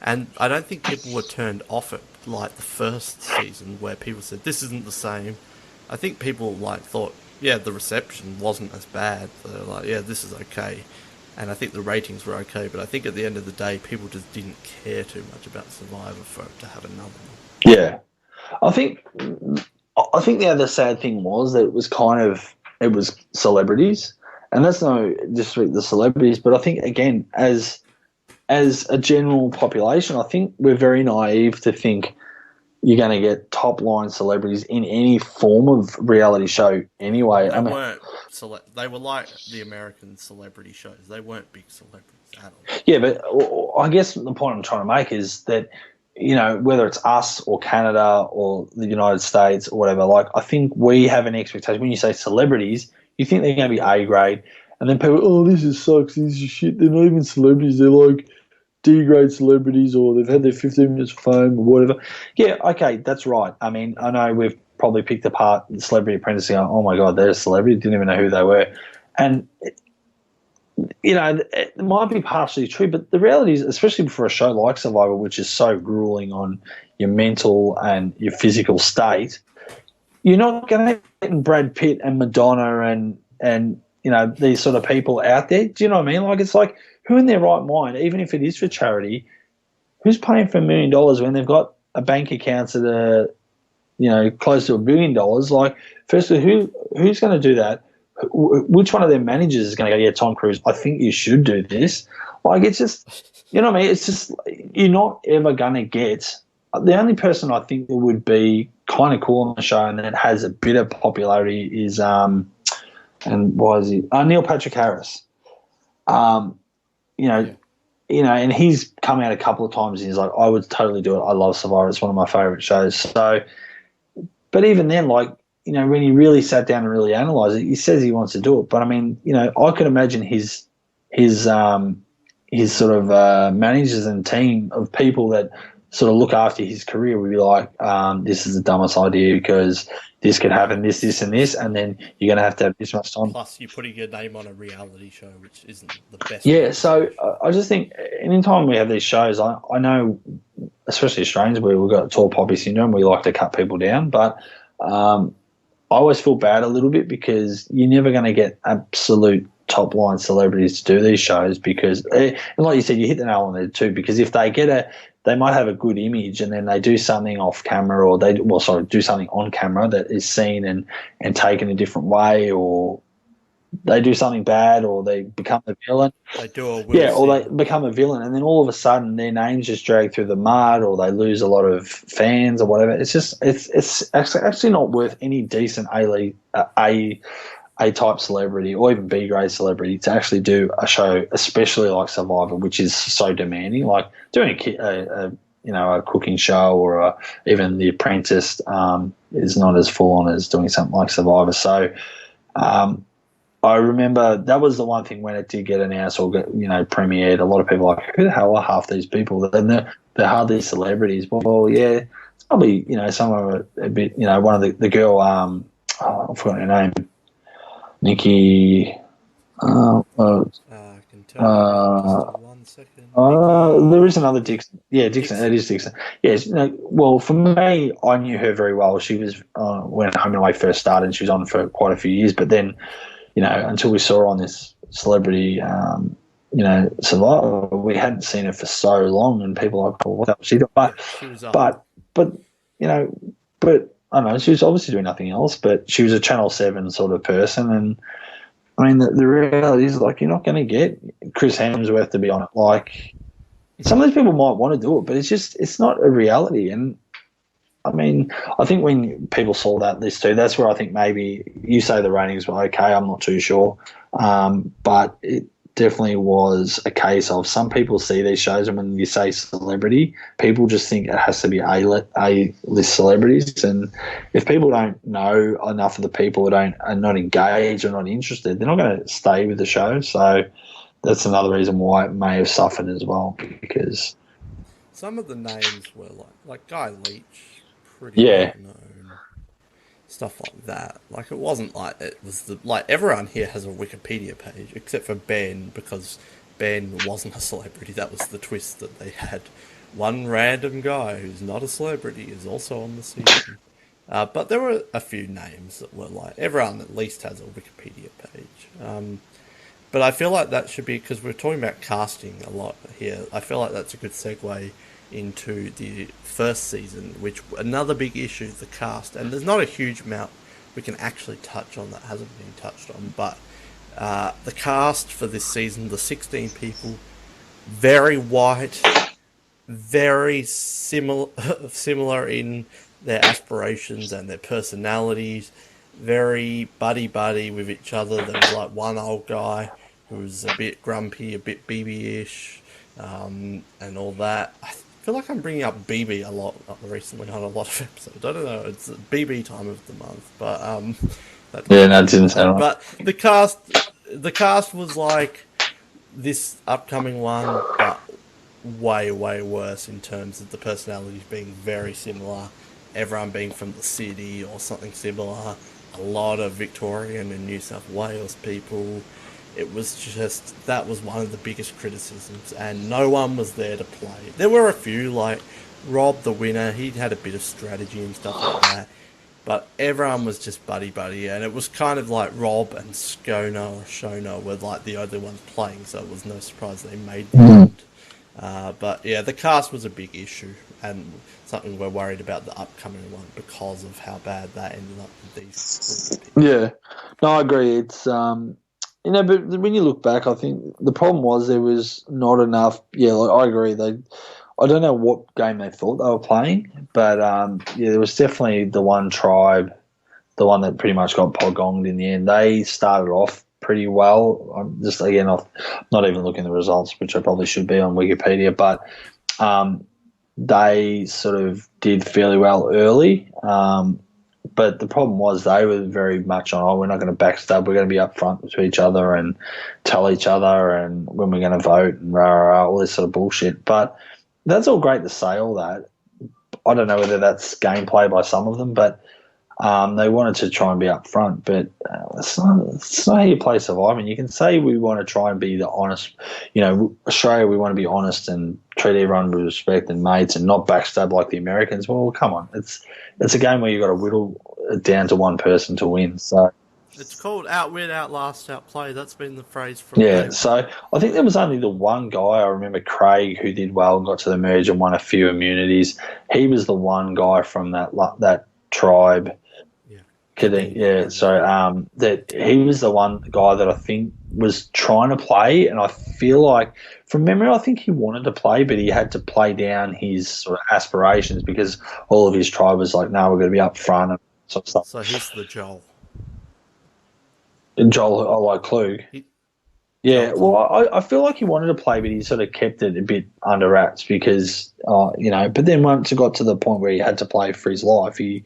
[SPEAKER 9] And I don't think people were turned off it like the first season where people said, this isn't the same. I think people thought, the reception wasn't as bad. So they're like, this is okay. And I think the ratings were okay, but I think at the end of the day, people just didn't care too much about Survivor for it to have another one.
[SPEAKER 10] Yeah. I think the other sad thing was that it was celebrities, and that's no disrespect to the celebrities, but I think, again, as a general population, I think we're very naive to think you're going to get top-line celebrities in any form of reality show anyway.
[SPEAKER 9] They were like the American celebrity shows. They weren't big celebrities at all.
[SPEAKER 10] Yeah, but I guess the point I'm trying to make is that, whether it's us or Canada or the United States or whatever, I think we have an expectation. When you say celebrities, you think they're going to be A-grade, and then people, this sucks, this is shit. They're not even celebrities. They're like D-grade celebrities, or they've had their 15 minutes of fame or whatever. Yeah, okay, that's right. I mean, I know we've probably picked apart the Celebrity Apprentice and going, oh my God, they're a celebrity, didn't even know who they were. And, it might be partially true, but the reality is, especially for a show like Survivor, which is so grueling on your mental and your physical state, you're not going to get Brad Pitt and Madonna and these sort of people out there. Do you know what I mean? Like, it's like, who in their right mind, even if it is for charity, who's paying for $1 million when they've got a bank account that are, close to $1 billion? Like, firstly, who's going to do that? Which one of their managers is going to go, Tom Cruise, I think you should do this? Like, it's just, you know what I mean? It's just, you're not ever going to get. The only person I think that would be kind of cool on the show and that has a bit of popularity is, and why is he? Neil Patrick Harris. And he's come out a couple of times and he's like, I would totally do it. I love Survivor. It's one of my favourite shows. So, but even then, when he really sat down and really analysed it, he says he wants to do it. But I mean, I could imagine his sort of managers and team of people that sort of look after his career would be like, this is the dumbest idea because this could happen, this, and this, and then you're going to have this much time.
[SPEAKER 9] Plus, you're putting your name on a reality show, which isn't the best.
[SPEAKER 10] Yeah, so I just think anytime we have these shows, I know, especially Australians, where we've got tall poppy syndrome, we like to cut people down, but I always feel bad a little bit because you're never going to get absolute top line celebrities to do these shows because, and like you said, you hit the nail on there too, because if they they might have a good image and then they do something off camera or do something on camera that is seen and taken a different way, or they do something bad or they become a villain.
[SPEAKER 9] They do a
[SPEAKER 10] or they become a villain and then all of a sudden their name's just dragged through the mud or they lose a lot of fans or whatever. It's just it's actually not worth any decent A-type celebrity or even B-grade celebrity to actually do a show, especially like Survivor, which is so demanding. Like doing a cooking show or even The Apprentice is not as full on as doing something like Survivor. So I remember that was the one thing when it did get announced or premiered. A lot of people were like, who the hell are half these people? And they're hardly celebrities. Well, yeah, it's probably some of a bit. One of the girl, I forgot her name. Nikki. I can tell. Just 1 second. There is another Dixon. Yeah, Dixon. It is Dixon. Yes. Well, for me, I knew her very well. She was when Home and Away first started. She was on for quite a few years, but then, until we saw her on this Celebrity, Survivor, we hadn't seen her for so long, and people were like, "Oh, what was she doing?" But I don't know, she was obviously doing nothing else, but she was a Channel 7 sort of person. And, I mean, the reality is, like, you're not going to get Chris Hemsworth to be on it. Like, some of these people might want to do it, but it's not a reality. And, I mean, I think when people saw that list too, that's where I think maybe you say the ratings were okay, I'm not too sure. But it definitely was a case of some people see these shows and when you say celebrity, people just think it has to be A-list celebrities. And if people don't know enough of the people who are not engaged or not interested, they're not going to stay with the show. So that's another reason why it may have suffered as well, because
[SPEAKER 9] some of the names were like Guy Leach, pretty well known. Stuff like that. Like, it wasn't like it was everyone here has a Wikipedia page except for Ben, because Ben wasn't a celebrity. That was the twist that they had. One random guy who's not a celebrity is also on the season. But there were a few names that were like, everyone at least has a Wikipedia page. But I feel like that should be, because we're talking about casting a lot here, I feel like that's a good segue into the first season, which another big issue, the cast, and there's not a huge amount we can actually touch on that hasn't been touched on, but the cast for this season, the 16 people, very white, very similar in their aspirations and their personalities, very buddy with each other. There was like one old guy who was a bit grumpy, a bit BB-ish, and all that. I feel like I'm bringing up BB a lot recently on a lot of episodes. I don't know, it's BB time of the month, but
[SPEAKER 10] that didn't sound right.
[SPEAKER 9] But the cast was like this upcoming one, but way worse in terms of the personalities being very similar, everyone being from the city or something similar, a lot of Victorian and New South Wales people. It was just, that was one of the biggest criticisms, and no one was there to play. There were a few, like Rob, the winner, he had a bit of strategy and stuff like that, but everyone was just buddy, and it was kind of like Rob and Shona were like the only ones playing, so it was no surprise they made the end. But yeah, the cast was a big issue, and something we're worried about the upcoming one because of how bad that ended up with these.
[SPEAKER 10] Yeah, no, I agree. It's but when you look back, I think the problem was there was not enough. Yeah, I agree. I don't know what game they thought they were playing, but there was definitely the one tribe, the one that pretty much got pogonged in the end. They started off pretty well. I'm just, again, I'm not even looking at the results, which I probably should be on Wikipedia, but they sort of did fairly well early. But the problem was they were very much on, we're not going to backstab, we're going to be upfront to each other and tell each other and when we're going to vote and all this sort of bullshit. But that's all great to say all that. I don't know whether that's gameplay by some of them, but they wanted to try and be up front. But it's not how you play Survivor. You can say we want to try and be the honest, Australia, we want to be honest and treat everyone with respect and mates and not backstab like the Americans. Well, come on. It's a game where you've got to whittle it down to one person to win. So
[SPEAKER 9] it's called outwit, outlast, outplay. That's been the phrase for
[SPEAKER 10] So I think there was only the one guy, I remember Craig, who did well and got to the merge and won a few immunities. He was the one guy from that tribe. That he was the one guy that I think was trying to play, and I feel like, from memory, I think he wanted to play, but he had to play down his sort of aspirations because all of his tribe was like, no, we're going to be up front and sort of stuff.
[SPEAKER 9] So he's the Joel.
[SPEAKER 10] And Joel, I like Klug. I feel like he wanted to play, but he sort of kept it a bit under wraps because, but then once it got to the point where he had to play for his life, he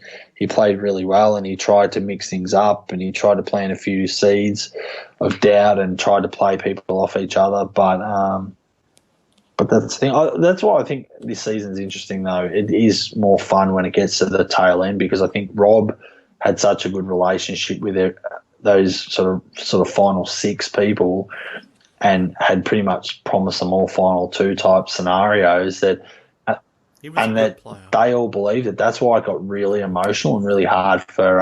[SPEAKER 10] played really well and he tried to mix things up and he tried to plant a few seeds of doubt and tried to play people off each other. But that's the thing. That's why I think this season's interesting, though. It is more fun when it gets to the tail end because I think Rob had such a good relationship with those sort of final six people and had pretty much promised them all final two type scenarios that they all believed it. That's why it got really emotional and really hard for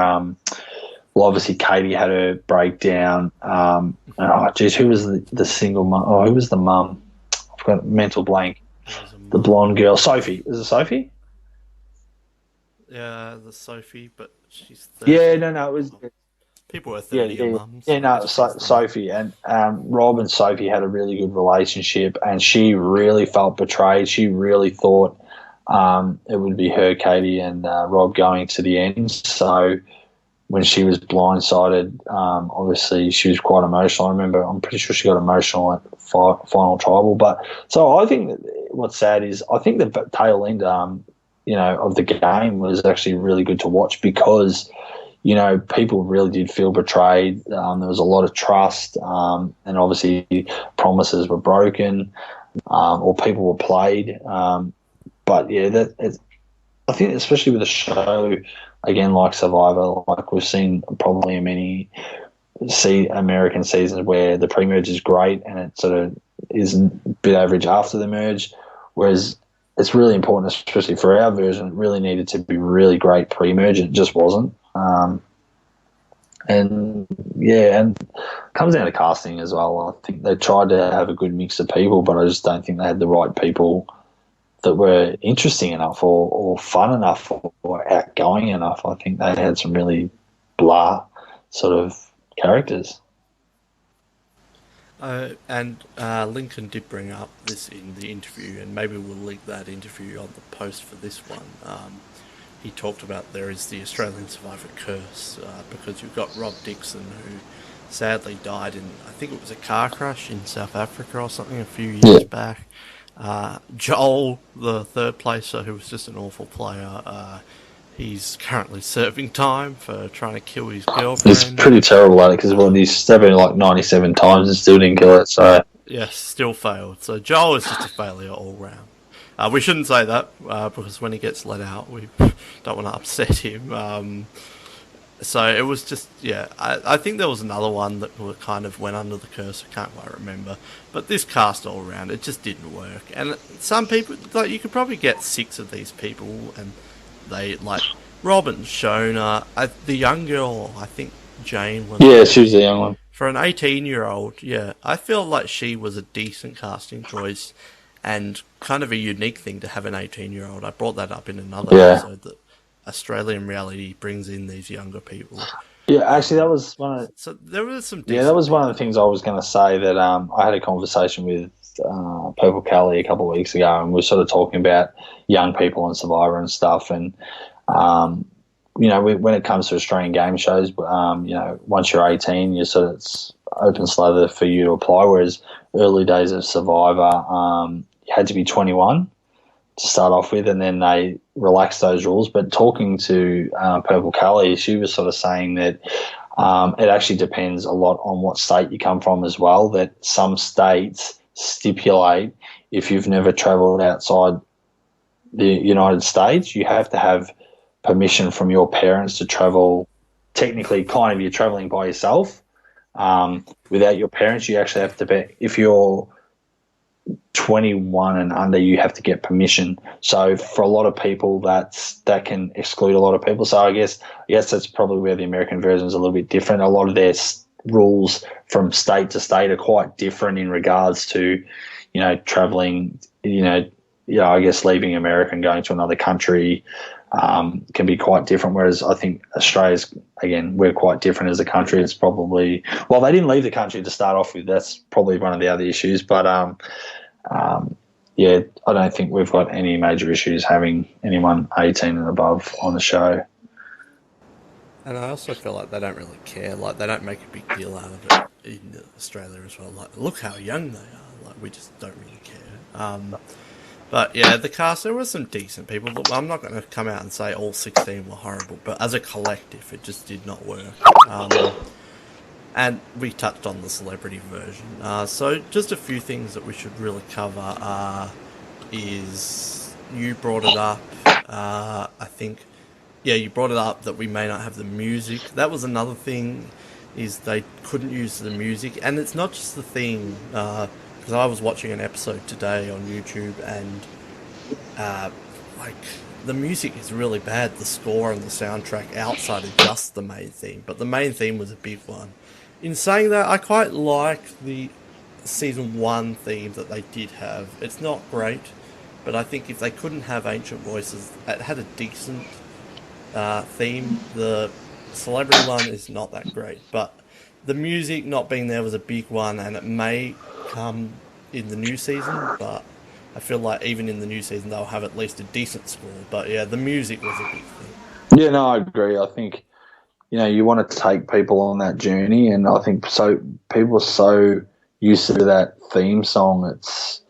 [SPEAKER 10] obviously Katie had her breakdown. Who was the single mum? Oh, who was the mum? I've got a mental blank. The blonde girl. Sophie. Is it Sophie?
[SPEAKER 9] Yeah, the Sophie, but she's
[SPEAKER 10] 30. Yeah, no, it was...
[SPEAKER 9] People were 30 mums.
[SPEAKER 10] Sophie and Rob and Sophie had a really good relationship, and she really felt betrayed. She really thought it would be her, Katie, and Rob going to the end. So when she was blindsided, obviously she was quite emotional. I'm pretty sure she got emotional at final tribal. But so I think what's sad is I think the tail end, of the game was actually really good to watch because. People really did feel betrayed. There was a lot of trust, and obviously promises were broken, or people were played. But yeah, I think especially with a show again like Survivor, like we've seen probably in many American seasons where the pre-merge is great and it sort of is a bit average after the merge, whereas it's really important, especially for our version, it really needed to be really great pre-merge and it just wasn't. And it comes down to casting as well. I think they tried to have a good mix of people, but I just don't think they had the right people that were interesting enough or fun enough or outgoing enough. I think they had some really blah sort of characters.
[SPEAKER 9] And Lincoln did bring up this in the interview, and maybe we'll link that interview on the post for this one. He talked about there is the Australian Survivor curse because you've got Rob Dixon, who sadly died in, I think it was a car crash in South Africa or something a few years back. Joel, the third placer, who was just an awful player, he's currently serving time for trying to kill his girlfriend.
[SPEAKER 10] It's pretty terrible at it because he's stabbed it like 97 times and still didn't kill it. So
[SPEAKER 9] yes, still failed. So Joel is just a failure all round. We shouldn't say that because when he gets let out, we don't want to upset him. So it was just, I think there was another one that kind of went under the curse. I can't quite remember. But this cast all around, it just didn't work. And some people, like you could probably get 6 of these people, and they, like, Robin, Shona, the young girl, I think Jane was...
[SPEAKER 10] Yeah, she was the young one.
[SPEAKER 9] For an 18-year-old, I feel like she was a decent casting choice. And kind of a unique thing to have an 18-year-old. I brought that up in another episode that Australian reality brings in these younger people.
[SPEAKER 10] Yeah, actually, that was one of.
[SPEAKER 9] So there was some.
[SPEAKER 10] Yeah, that was one of the things I was going to say. That I had a conversation with Purple Kelly a couple of weeks ago, and we were sort of talking about young people on Survivor and stuff. And when it comes to Australian game shows, once you're 18, you sort of it's open slather for you to apply. Whereas early days of Survivor, you had to be 21 to start off with, and then they relaxed those rules. But talking to Purple Kelly, she was sort of saying that it actually depends a lot on what state you come from as well, that some states stipulate if you've never travelled outside the United States, you have to have permission from your parents to travel. Technically, kind of, you're traveling by yourself. Without your parents, you actually have to be, if you're 21 and under, you have to get permission. So for a lot of people, that can exclude a lot of people. So I guess that's probably where the American version is a little bit different. A lot of their rules from state to state are quite different in regards to, traveling, I guess leaving America and going to another country can be quite different. Whereas I think Australia's, again, we're quite different as a country. It's probably, well, they didn't leave the country to start off with. That's probably one of the other issues. But yeah, I don't think we've got any major issues having anyone 18 and above on the show.
[SPEAKER 9] And I also feel like they don't really care. Like, they don't make a big deal out of it in Australia as well. Like, look how young they are. Like, we just don't really care. But yeah, the cast, there were some decent people. Look, I'm not going to come out and say all 16 were horrible, but as a collective, it just did not work. And we touched on the celebrity version. So just a few things that we should really cover is, you brought it up, I think, yeah, you brought it up that we may not have the music. That was another thing, is they couldn't use the music. And it's not just the theme, because I was watching an episode today on YouTube, and like, the music is really bad, the score and the soundtrack, outside of just the main theme. But the main theme was a big one. In saying that, I quite like the season 1 theme that they did have. It's not great, but I think if they couldn't have Ancient Voices, it had a decent theme. The celebrity one is not that great, but the music not being there was a big one, and it may come in the new season, but I feel like even in the new season they'll have at least a decent score. But yeah, the music was a big thing.
[SPEAKER 10] Yeah, no, I agree. I think, you want to take people on that journey, and I think people are so used to that theme song. It's,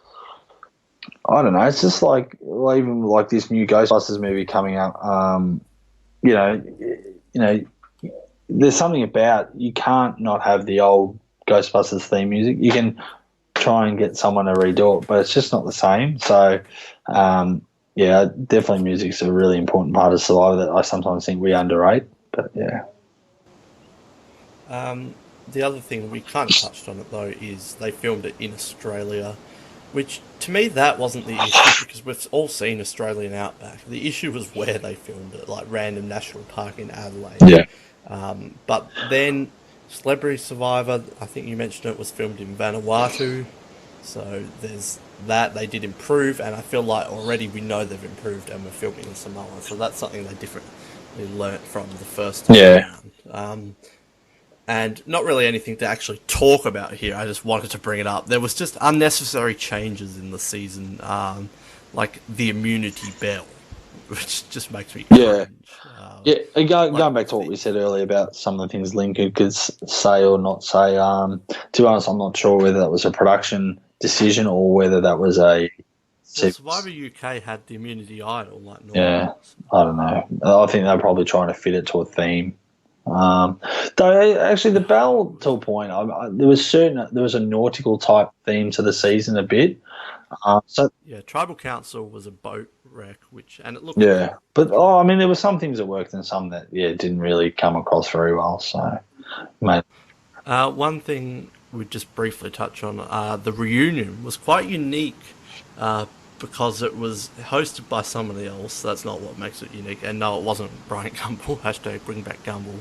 [SPEAKER 10] I don't know, it's just like, well, even like this new Ghostbusters movie coming up, there's something about, you can't not have the old Ghostbusters theme music. You can try and get someone to redo it, but it's just not the same. So, yeah, definitely music's a really important part of Survivor that I sometimes think we underrate. But yeah.
[SPEAKER 9] The other thing, we kind of touched on it though, is they filmed it in Australia, which to me that wasn't the issue, because we've all seen Australian Outback. The issue was where they filmed it, like random national park in Adelaide.
[SPEAKER 10] Yeah.
[SPEAKER 9] But then Celebrity Survivor, I think you mentioned it, was filmed in Vanuatu. So there's that. They did improve, and I feel like already we know they've improved, and we're filming in Samoa. So that's something they differently learnt from the first time around. And not really anything to actually talk about here. I just wanted to bring it up. There was just unnecessary changes in the season, like the immunity bell, which just makes me cringe.
[SPEAKER 10] Going back to what we said earlier about some of the things Lincoln could say or not say, to be honest, I'm not sure whether that was a production decision or whether that was a...
[SPEAKER 9] So Survivor UK had the immunity idol, like normal.
[SPEAKER 10] Yeah, I don't know. I think they're probably trying to fit it to a theme. Though actually, the bell, to a point, there was a nautical type theme to the season a bit.
[SPEAKER 9] Tribal Council was a boat wreck, and it looked
[SPEAKER 10] good. But I mean, there were some things that worked and some that didn't really come across very well. So, mate.
[SPEAKER 9] One thing we just briefly touch on, the reunion was quite unique. Because it was hosted by somebody else. That's not what makes it unique. And no, it wasn't Brian Gumbel. # bring back Gumbel.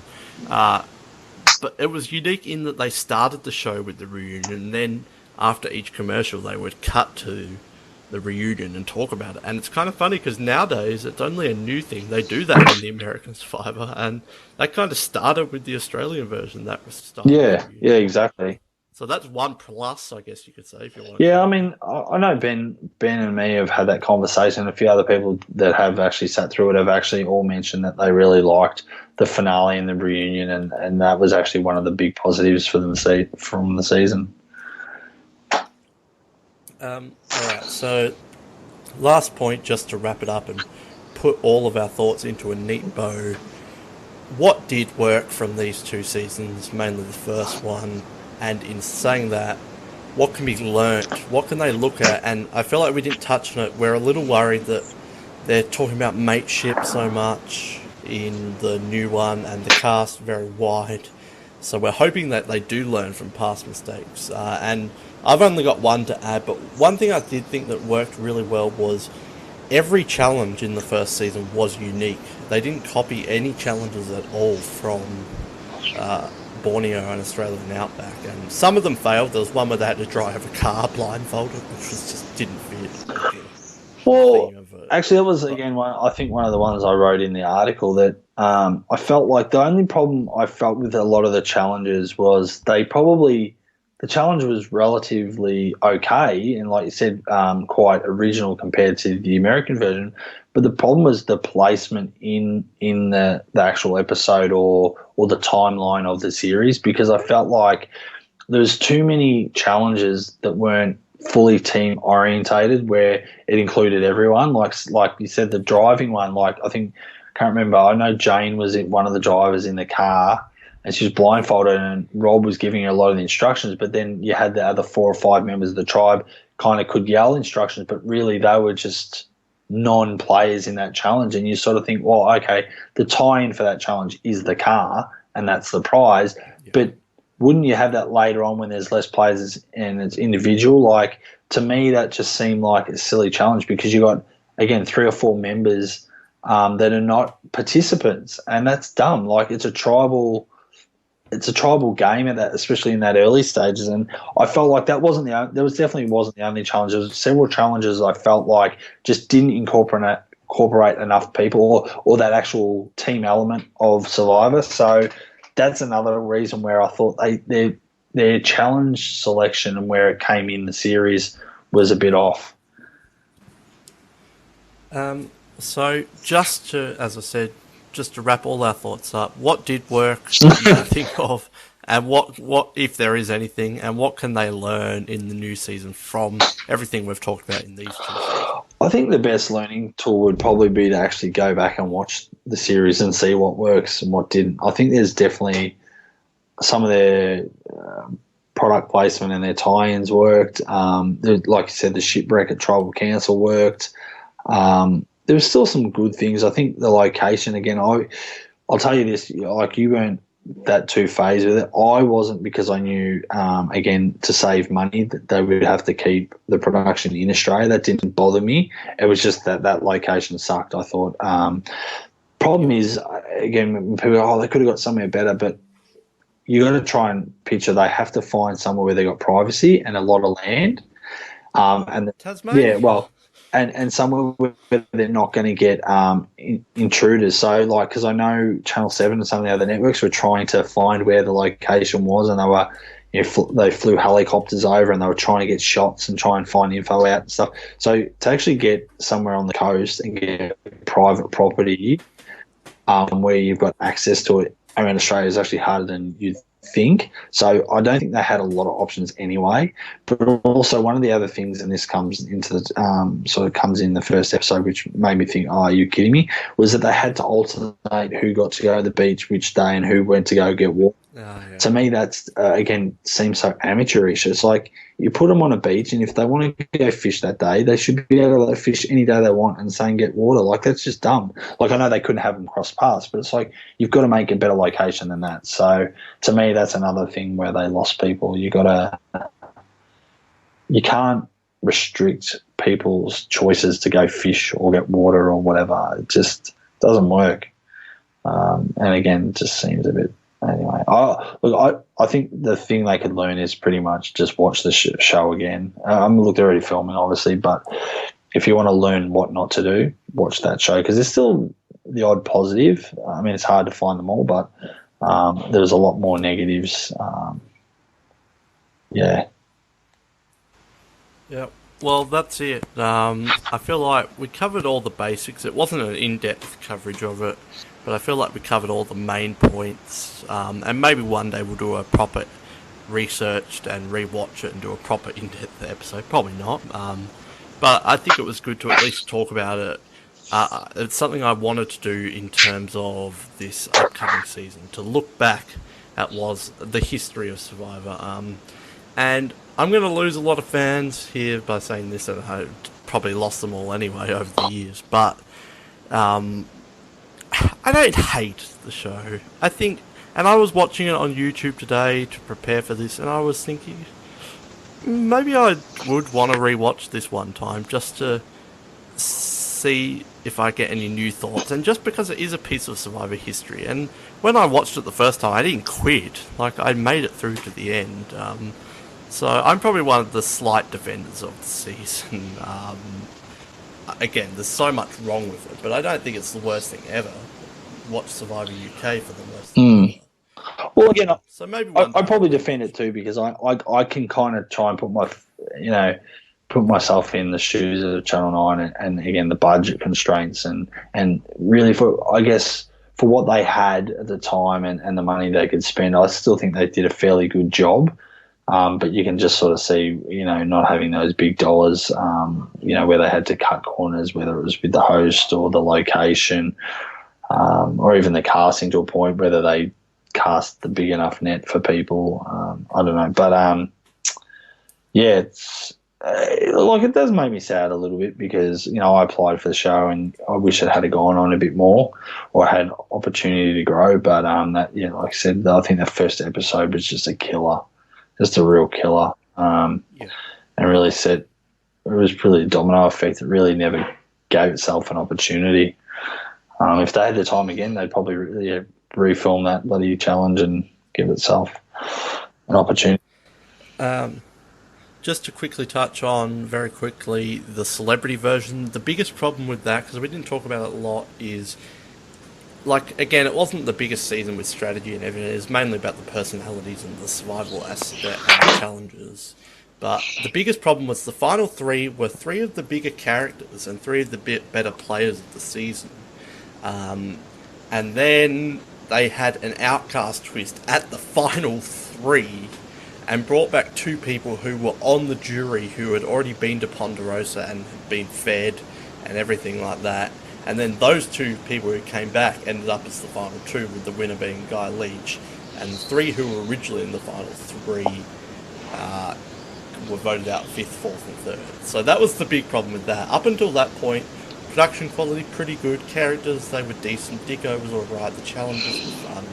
[SPEAKER 9] But it was unique in that they started the show with the reunion, and then after each commercial they would cut to the reunion and talk about it. And it's kind of funny because nowadays it's only a new thing. They do that in the American Survivor, and that kind of started with the Australian version. That was started.
[SPEAKER 10] Yeah, exactly.
[SPEAKER 9] So that's one plus, I guess you could say, if you want.
[SPEAKER 10] Yeah, I mean, I know Ben and me have had that conversation. A few other people that have actually sat through it have actually all mentioned that they really liked the finale and the reunion, and that was actually one of the big positives for them from the season.
[SPEAKER 9] All right, so last point, just to wrap it up and put all of our thoughts into a neat bow. What did work from these 2 seasons, mainly the first one? And in saying that, what can be learnt? What can they look at? And I feel like we didn't touch on it. We're a little worried that they're talking about mateship so much in the new one, and the cast very wide. So we're hoping that they do learn from past mistakes. And I've only got one to add, but one thing I did think that worked really well was every challenge in the first season was unique. They didn't copy any challenges at all from Borneo and Australian Outback, and some of them failed. There was one where they had to drive a car blindfolded, which just didn't fit.
[SPEAKER 10] Well, actually, that was again one of the ones I wrote in the article that I felt like the only problem I felt with a lot of the challenges was the challenge was relatively okay and, like you said, quite original compared to the American version. But the problem was the placement in the actual episode or the timeline of the series, because I felt like there was too many challenges that weren't fully team orientated, where it included everyone. Like you said, the driving one. Like I can't remember. I know Jane was one of the drivers in the car, and she was blindfolded, and Rob was giving her a lot of the instructions. But then you had the other 4 or 5 members of the tribe kind of could yell instructions, but really they were just non-players in that challenge. And you sort of think, well, okay, the tie-in for that challenge is the car, and that's the prize. Yeah. But wouldn't you have that later on when there's less players and it's individual? Like, to me, that just seemed like a silly challenge, because you got, again, 3 or 4 members that are not participants, and that's dumb. Like, it's a tribal game at that, especially in that early stages. And I felt like that definitely wasn't the only challenge. There was several challenges I felt like just didn't incorporate enough people or that actual team element of Survivor. So that's another reason where I thought their challenge selection and where it came in the series was a bit off.
[SPEAKER 9] So just to wrap all our thoughts up, what did work that you can think of, and what if there is anything, and what can they learn in the new season from everything we've talked about in these 2 seasons?
[SPEAKER 10] I think the best learning tool would probably be to actually go back and watch the series and see what works and what didn't. I think there's definitely some of their product placement and their tie-ins worked. Like you said, the shipwreck at Tribal Council worked. There was still some good things. I think the location, again, I'll tell you this, like, you weren't that too phased with it. I wasn't, because I knew, again, to save money, that they would have to keep the production in Australia. That didn't bother me. It was just that location sucked, I thought. Problem is, again, people they could have got somewhere better, but you got to try and picture they have to find somewhere where they got privacy and a lot of land. And
[SPEAKER 9] Tasmania.
[SPEAKER 10] Yeah, well, and somewhere where they're not going to get intruders. So, like, because I know Channel 7 and some of the other networks were trying to find where the location was, and they were, they flew helicopters over and they were trying to get shots and try and find info out and stuff. So to actually get somewhere on the coast and get private property where you've got access to it around Australia is actually harder than you'd think. So I don't think they had a lot of options anyway. But also, one of the other things, and this comes into the comes in the first episode, which made me think, oh, are you kidding me? Was that they had to alternate who got to go to the beach which day and who went to go get water. Oh, yeah. To me, that's again seems so amateurish. It's like you put them on a beach, and if they want to go fish that day, they should be able to fish any day they want and say and get water. Like, that's just dumb. Like, I know they couldn't have them cross paths, but it's like you've got to make a better location than that. So to me, that's another thing where they lost people. You can't restrict people's choices to go fish or get water or whatever. It just doesn't work. And again, it just seems a bit. Anyway, I think the thing they could learn is pretty much just watch the show again. Look, they're already filming, obviously, but if you want to learn what not to do, watch that show, because there's still the odd positive. I mean, it's hard to find them all, but there's a lot more negatives. Yeah.
[SPEAKER 9] Yeah. Well, that's it. I feel like we covered all the basics. It wasn't an in-depth coverage of it, but I feel like we covered all the main points, and maybe one day we'll do a proper researched and rewatch it and do a proper in-depth episode. Probably not, but I think it was good to at least talk about it. It's something I wanted to do in terms of this upcoming season, to look back at the history of Survivor. And I'm going to lose a lot of fans here by saying this, and I probably lost them all anyway over the years. But I don't hate the show. I think, and I was watching it on YouTube today to prepare for this, and I was thinking maybe I would want to rewatch this one time just to see if I get any new thoughts, and just because it is a piece of Survivor history. And when I watched it the first time, I didn't quit. Like, I made it through to the end. So I'm probably one of the slight defenders of the season. Again, there's so much wrong with it, but I don't think it's the worst thing ever. Watch Survivor UK for the worst thing ever.
[SPEAKER 10] Well, again,
[SPEAKER 9] so maybe
[SPEAKER 10] I probably defend it too, because I can kind of try and put myself in the shoes of Channel 9 and again, the budget constraints and really for what they had at the time and the money they could spend, I still think they did a fairly good job. But you can just sort of see, not having those big dollars, where they had to cut corners, whether it was with the host or the location, or even the casting to a point, whether they cast the big enough net for people. I don't know. But, it's it does make me sad a little bit because, I applied for the show and I wish it had gone on a bit more or had opportunity to grow. But, like I said, I think the first episode was just a killer. Just a real killer, and really it was really a domino effect. It really never gave itself an opportunity. If they had the time again, they'd probably really refilm that bloody challenge and give itself an opportunity.
[SPEAKER 9] Just to quickly touch on, very quickly, the celebrity version. The biggest problem with that, because we didn't talk about it a lot, is... again, it wasn't the biggest season with strategy and everything. It was mainly about the personalities and the survival aspect and the challenges. But the biggest problem was the final three were three of the bigger characters and three of the better players of the season. And then they had an outcast twist at the final three and brought back two people who were on the jury who had already been to Ponderosa and had been fed and everything like that. And then those two people who came back ended up as the final two, with the winner being Guy Leach. And the three who were originally in the final three were voted out 5th, 4th and 3rd. So that was the big problem with that. Up until that point, production quality pretty good, characters, they were decent, Dicko was alright, the challenges were fun.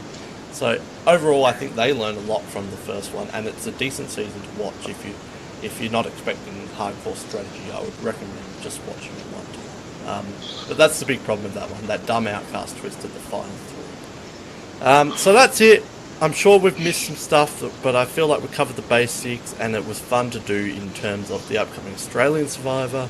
[SPEAKER 9] So overall I think they learned a lot from the first one, and it's a decent season to watch. If you're not expecting hardcore strategy, I would recommend just watching it one time. But that's the big problem with that one, that dumb outcast twist at the final three. So that's it. I'm sure we've missed some stuff, but I feel like we covered the basics, and it was fun to do in terms of the upcoming Australian Survivor.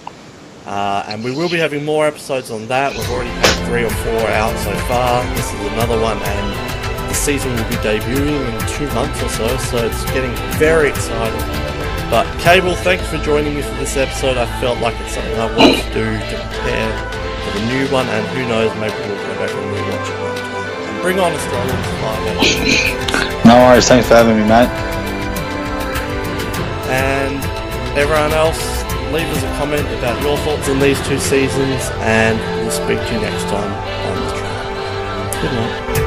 [SPEAKER 9] And we will be having more episodes on that. We've already had 3 or 4 out so far. This is another one, and the season will be debuting in 2 months or so it's getting very exciting. But Cable, thanks for joining me for this episode. I felt like it's something I wanted to do to prepare for the new one, and who knows, maybe we'll go back and rewatch it one time. And bring on Australian Survivor.
[SPEAKER 10] No worries, thanks for having me, mate.
[SPEAKER 9] And everyone else, leave us a comment about your thoughts on these 2 seasons, and we'll speak to you next time on the track. Good night.